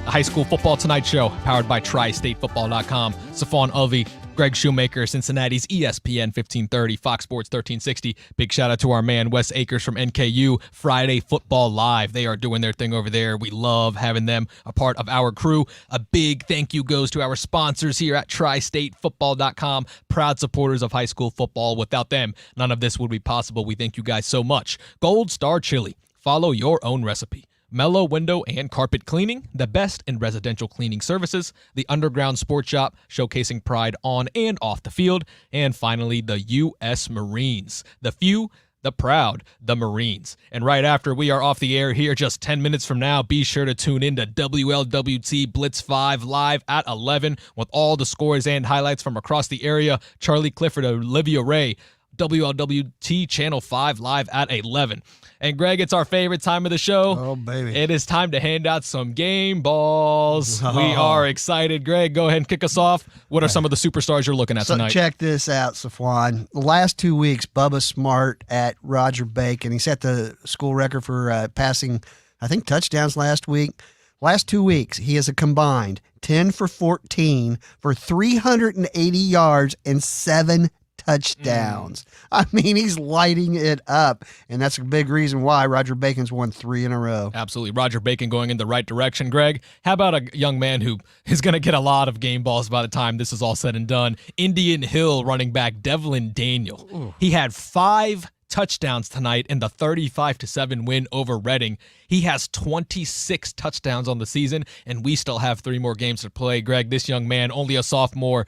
The High School Football Tonight Show, powered by TriStateFootball.com. Safon Ulvey, Greg Shoemaker, Cincinnati's ESPN 1530, Fox Sports 1360. Big shout out to our man Wes Akers from NKU, Friday Football Live. They are doing their thing over there. We love having them a part of our crew. A big thank you goes to our sponsors here at TriStateFootball.com, proud supporters of high school football. Without them, none of this would be possible. We thank you guys so much. Gold Star Chili. Follow your own recipe. Mellow Window and Carpet Cleaning, the best in residential cleaning services. The Underground Sports Shop, showcasing pride on and off the field. And finally, the U.S. Marines. The few, the proud, the Marines. And right after we are off the air here, just 10 minutes from now, be sure to tune in to WLWT Blitz 5 live at 11 with all the scores and highlights from across the area. Charlie Clifford, Olivia Ray, WLWT Channel 5 live at 11. And Greg, it's our favorite time of the show. Oh, baby. It is time to hand out some game balls. We are excited. Greg, go ahead and kick us off. What are some of the superstars you're looking at tonight? Check this out, Safwan. The last 2 weeks, Bubba Smart at Roger Bacon. He set the school record for passing, I think, touchdowns last week. Last 2 weeks, he has a combined 10 for 14 for 380 yards and 7 touchdowns. I mean, he's lighting it up, and that's a big reason why Roger Bacon's won 3 in a row. Absolutely. Roger Bacon going in the right direction. Greg, how about a young man who is going to get a lot of game balls by the time this is all said and done? Indian Hill running back Devlin Daniel. Ooh. He had 5 touchdowns tonight in the 35-7 win over Reading. He has 26 touchdowns on the season, and we still have 3 more games to play. Greg, this young man, only a sophomore,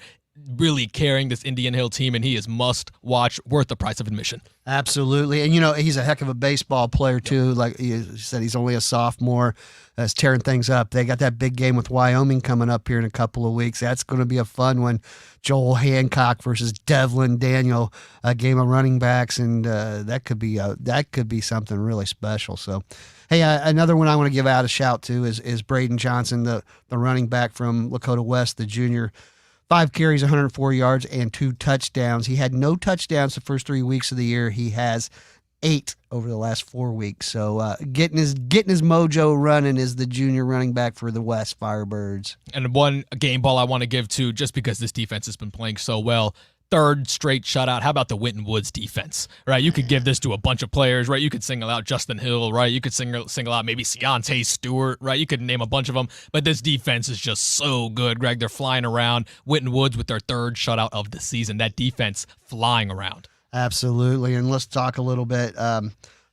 really carrying this Indian Hill team, and he is must watch, worth the price of admission. Absolutely. And, you know, he's a heck of a baseball player, too. Like you said, he's only a sophomore. That's tearing things up. They got that big game with Wyoming coming up here in a couple of weeks. That's going to be a fun one. Joel Hancock versus Devlin Daniel, a game of running backs, and that could be something really special. So, hey, another one I want to give out a shout to is Braden Johnson, the running back from Lakota West, the junior. 5 carries, 104 yards, and 2 touchdowns. He had no touchdowns the first 3 weeks of the year. He has 8 over the last 4 weeks. So getting his mojo running is the junior running back for the West Firebirds. And one game ball I want to give to, just because this defense has been playing so well, third straight shutout. How about the Winton Woods defense, right? You could give this to a bunch of players, right? You could single out Justin Hill, right? You could single out maybe Keontae Stewart, right? You could name a bunch of them, but this defense is just so good, Greg. They're flying around. Winton Woods with their third shutout of the season. That defense flying around. Absolutely. And let's talk a little bit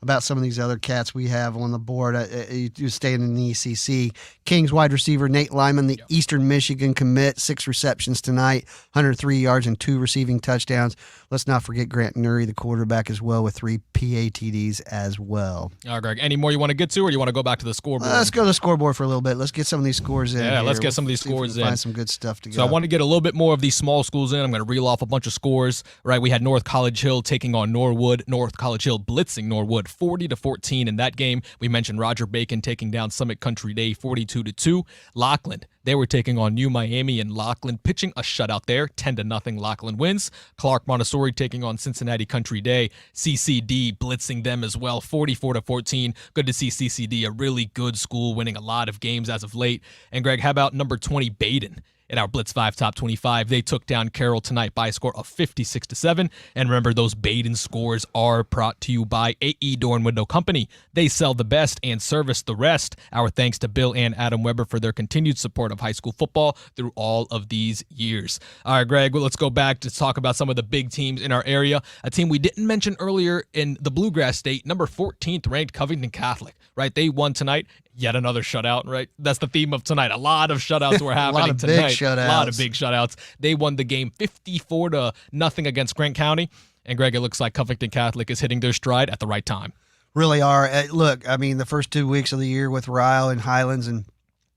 about some of these other cats we have on the board. You staying in the ECC. Kings wide receiver Nate Lyman, the Eastern Michigan commit, 6 receptions tonight, 103 yards and 2 receiving touchdowns. Let's not forget Grant Nuri, the quarterback, as well, with 3 PATDs as well. All right, Greg, any more you want to get to, or you want to go back to the scoreboard? Let's go to the scoreboard for a little bit. Let's get some of these scores in. Yeah, let's here. get some of these scores in. Find some good stuff to go. So I want to get a little bit more of these small schools in. I'm going to reel off a bunch of scores. Right, we had North College Hill taking on Norwood. North College Hill blitzing Norwood 40-14 in that game. We mentioned Roger Bacon taking down Summit Country Day 42-2. Lockland, they were taking on New Miami, and Lockland pitching a shutout there, 10-0. Lockland wins. Clark Montessori taking on Cincinnati Country Day. CCD blitzing them as well, 44-14. Good to see CCD, a really good school, winning a lot of games as of late. And Greg, how about number 20 Baden? In our Blitz 5 Top 25, they took down Carroll tonight by a score of 56-7. And remember, those Baden scores are brought to you by AE Door and Window Company. They sell the best and service the rest. Our thanks to Bill and Adam Weber for their continued support of high school football through all of these years. All right, Greg, well, let's go back to talk about some of the big teams in our area. A team we didn't mention earlier in the Bluegrass State, number 14th ranked Covington Catholic, right? They won tonight. Yet another shutout, right? That's the theme of tonight. A lot of shutouts were happening tonight. A lot of big shutouts. They won the game 54-0 against Grant County. And Greg, it looks like Covington Catholic is hitting their stride at the right time. Really are. Look, I mean, the first 2 weeks of the year with Ryle and Highlands, and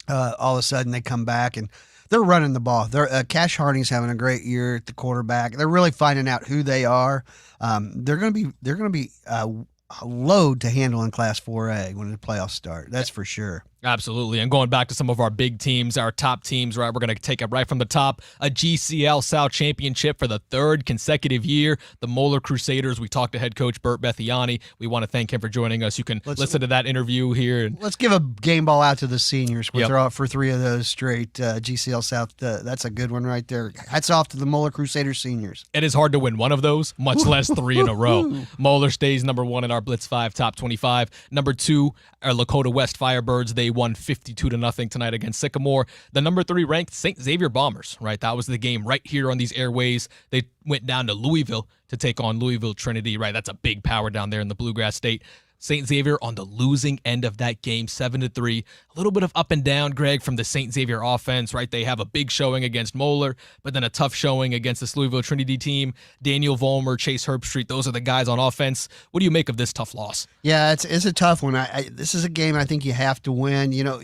all of a sudden they come back and they're running the ball. Cash Harding's having a great year at the quarterback. They're really finding out who they are. They're going to be a load to handle in Class 4A when the playoffs start. That's for sure. Absolutely. And going back to some of our big teams, our top teams, right? We're going to take it right from the top. A GCL South Championship for the 3rd consecutive year. The Moeller Crusaders. We talked to head coach Bert Bethiani. We want to thank him for joining us. You can listen to that interview here. Let's give a game ball out to the seniors. We're out for 3 of those straight. GCL South, that's a good one right there. Hats off to the Moeller Crusaders seniors. It is hard to win one of those, much less 3 in a row. Moeller stays number 1 in our Blitz 5 Top 25. Number 2, our Lakota West Firebirds. They won 52-0 tonight against Sycamore. The number 3 ranked St. Xavier Bombers, right? That was the game right here on these airways. They went down to Louisville to take on Louisville Trinity, right? That's a big power down there in the Bluegrass State. St. Xavier on the losing end of that game, 7-3. A little bit of up and down, Greg, from the St. Xavier offense, right? They have a big showing against Moeller, but then a tough showing against this Louisville Trinity team. Daniel Vollmer, Chase Herbstreit, those are the guys on offense. What do you make of this tough loss? Yeah, it's a tough one. This is a game I think you have to win. You know,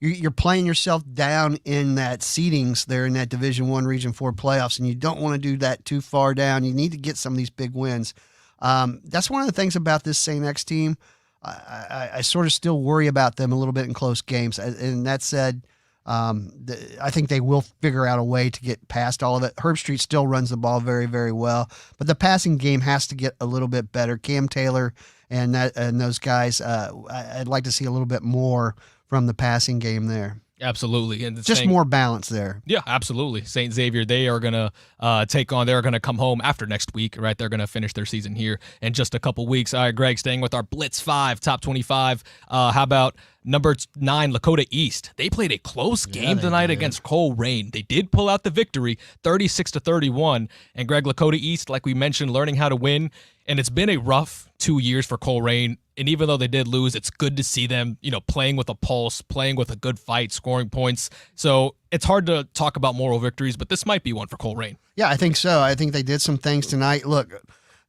you're playing yourself down in that seedings there in that Division I Region 4 playoffs, and you don't want to do that too far down. You need to get some of these big wins. That's one of the things about this St. X team. I sort of still worry about them a little bit in close games. And that said, I think they will figure out a way to get past all of it. Herbstreit still runs the ball very, very well, but the passing game has to get a little bit better. Cam Taylor and those guys, I'd like to see a little bit more from the passing game there. Absolutely. And just more balance there. Yeah, absolutely. St. Xavier, they are going to they're going to come home after next week, right? They're going to finish their season here in just a couple weeks. All right, Greg, staying with our Blitz 5, Top 25. How about number 9, Lakota East? They played a close game tonight against Colerain. They did pull out the victory, 36-31. And Greg, Lakota East, like we mentioned, learning how to win. And it's been a rough 2 years for Colerain. And even though they did lose, it's good to see them, playing with a pulse, playing with a good fight, scoring points. So it's hard to talk about moral victories, but this might be one for Colerain. Yeah, I think so. I think they did some things tonight. Look,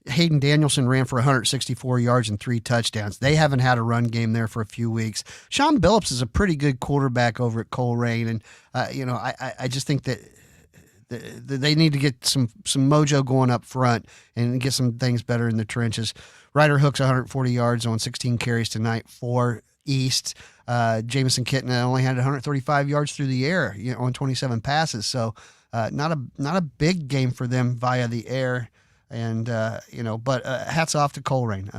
Hayden Danielson ran for 164 yards and 3 touchdowns. They haven't had a run game there for a few weeks. Sean Billups is a pretty good quarterback over at Colerain. And, I just think that they need to get some mojo going up front and get some things better in the trenches. Ryder Hooks 140 yards on 16 carries tonight for East. Jamison Kitten only had 135 yards through the air on 27 passes. So not a big game for them via the air. And but hats off to Colerain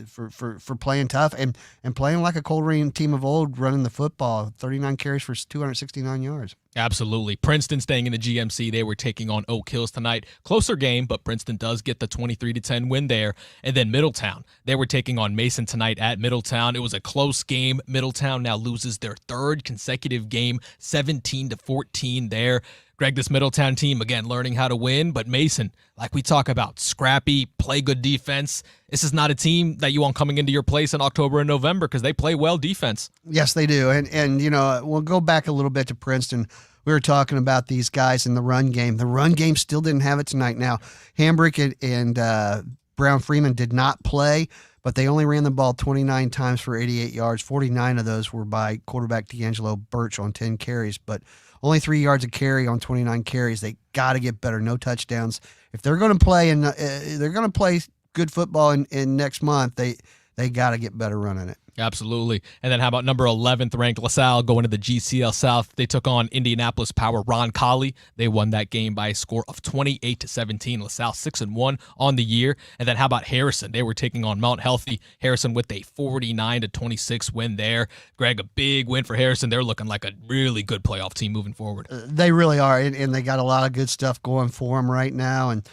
for playing tough and playing like a Colerain team of old, running the football. 39 carries for 269 yards. Absolutely. Princeton staying in the GMC. They were taking on Oak Hills tonight. Closer game, but Princeton does get the 23-10 win there. And then Middletown. They were taking on Mason tonight at Middletown. It was a close game. Middletown now loses their third consecutive game, 17-14 there. Greg, this Middletown team, again, learning how to win, but Mason, like we talk about, scrappy, play good defense. This is not a team that you want coming into your place in October and November because they play well defense. Yes, they do. And we'll go back a little bit to Princeton. We were talking about these guys in the run game. The run game still didn't have it tonight. Now, Hambrick and Brown Freeman did not play, but they only ran the ball 29 times for 88 yards. 49 of those were by quarterback D'Angelo Birch on 10 carries, but only 3 yards a carry on 29 carries. They got to get better. No touchdowns. If they're going to play and they're going to play good football in next month, they got to get better running it. Absolutely. And then how about number 11th ranked LaSalle going to the GCL South? They took on Indianapolis Power Ron Colley. They won that game by a score of 28-17. LaSalle 6-1 on the year. And then how about Harrison? They were taking on Mount Healthy. Harrison with a 49-26 win there. Greg, a big win for Harrison. They're looking like a really good playoff team moving forward. They really are, and they got a lot of good stuff going for them right now. And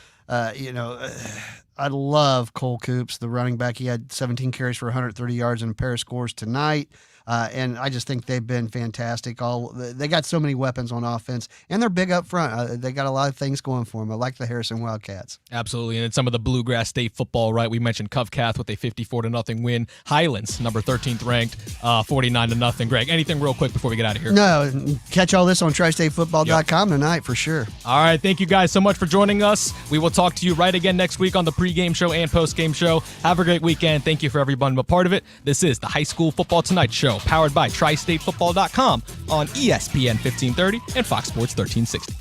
I love Cole Coops, the running back. He had 17 carries for 130 yards and a pair of scores tonight. And I just think they've been fantastic. They got so many weapons on offense, and they're big up front. They got a lot of things going for them. I like the Harrison Wildcats. Absolutely, and then some of the Bluegrass State football, right? We mentioned Covcath with a 54-0 win. Highlands, number 13th ranked, 49-0. Greg, anything real quick before we get out of here? No, catch all this on tristatefootball.com tonight for sure. All right, thank you guys so much for joining us. We will talk to you right again next week on the pregame show and postgame show. Have a great weekend. Thank you for everyone a part of it. This is the High School Football Tonight Show, powered by tristatefootball.com on ESPN 1530 and Fox Sports 1360.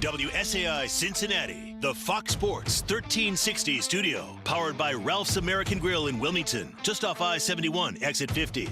WSAI Cincinnati, the Fox Sports 1360 studio, powered by Ralph's American Grill in Wilmington, just off I-71, exit 50.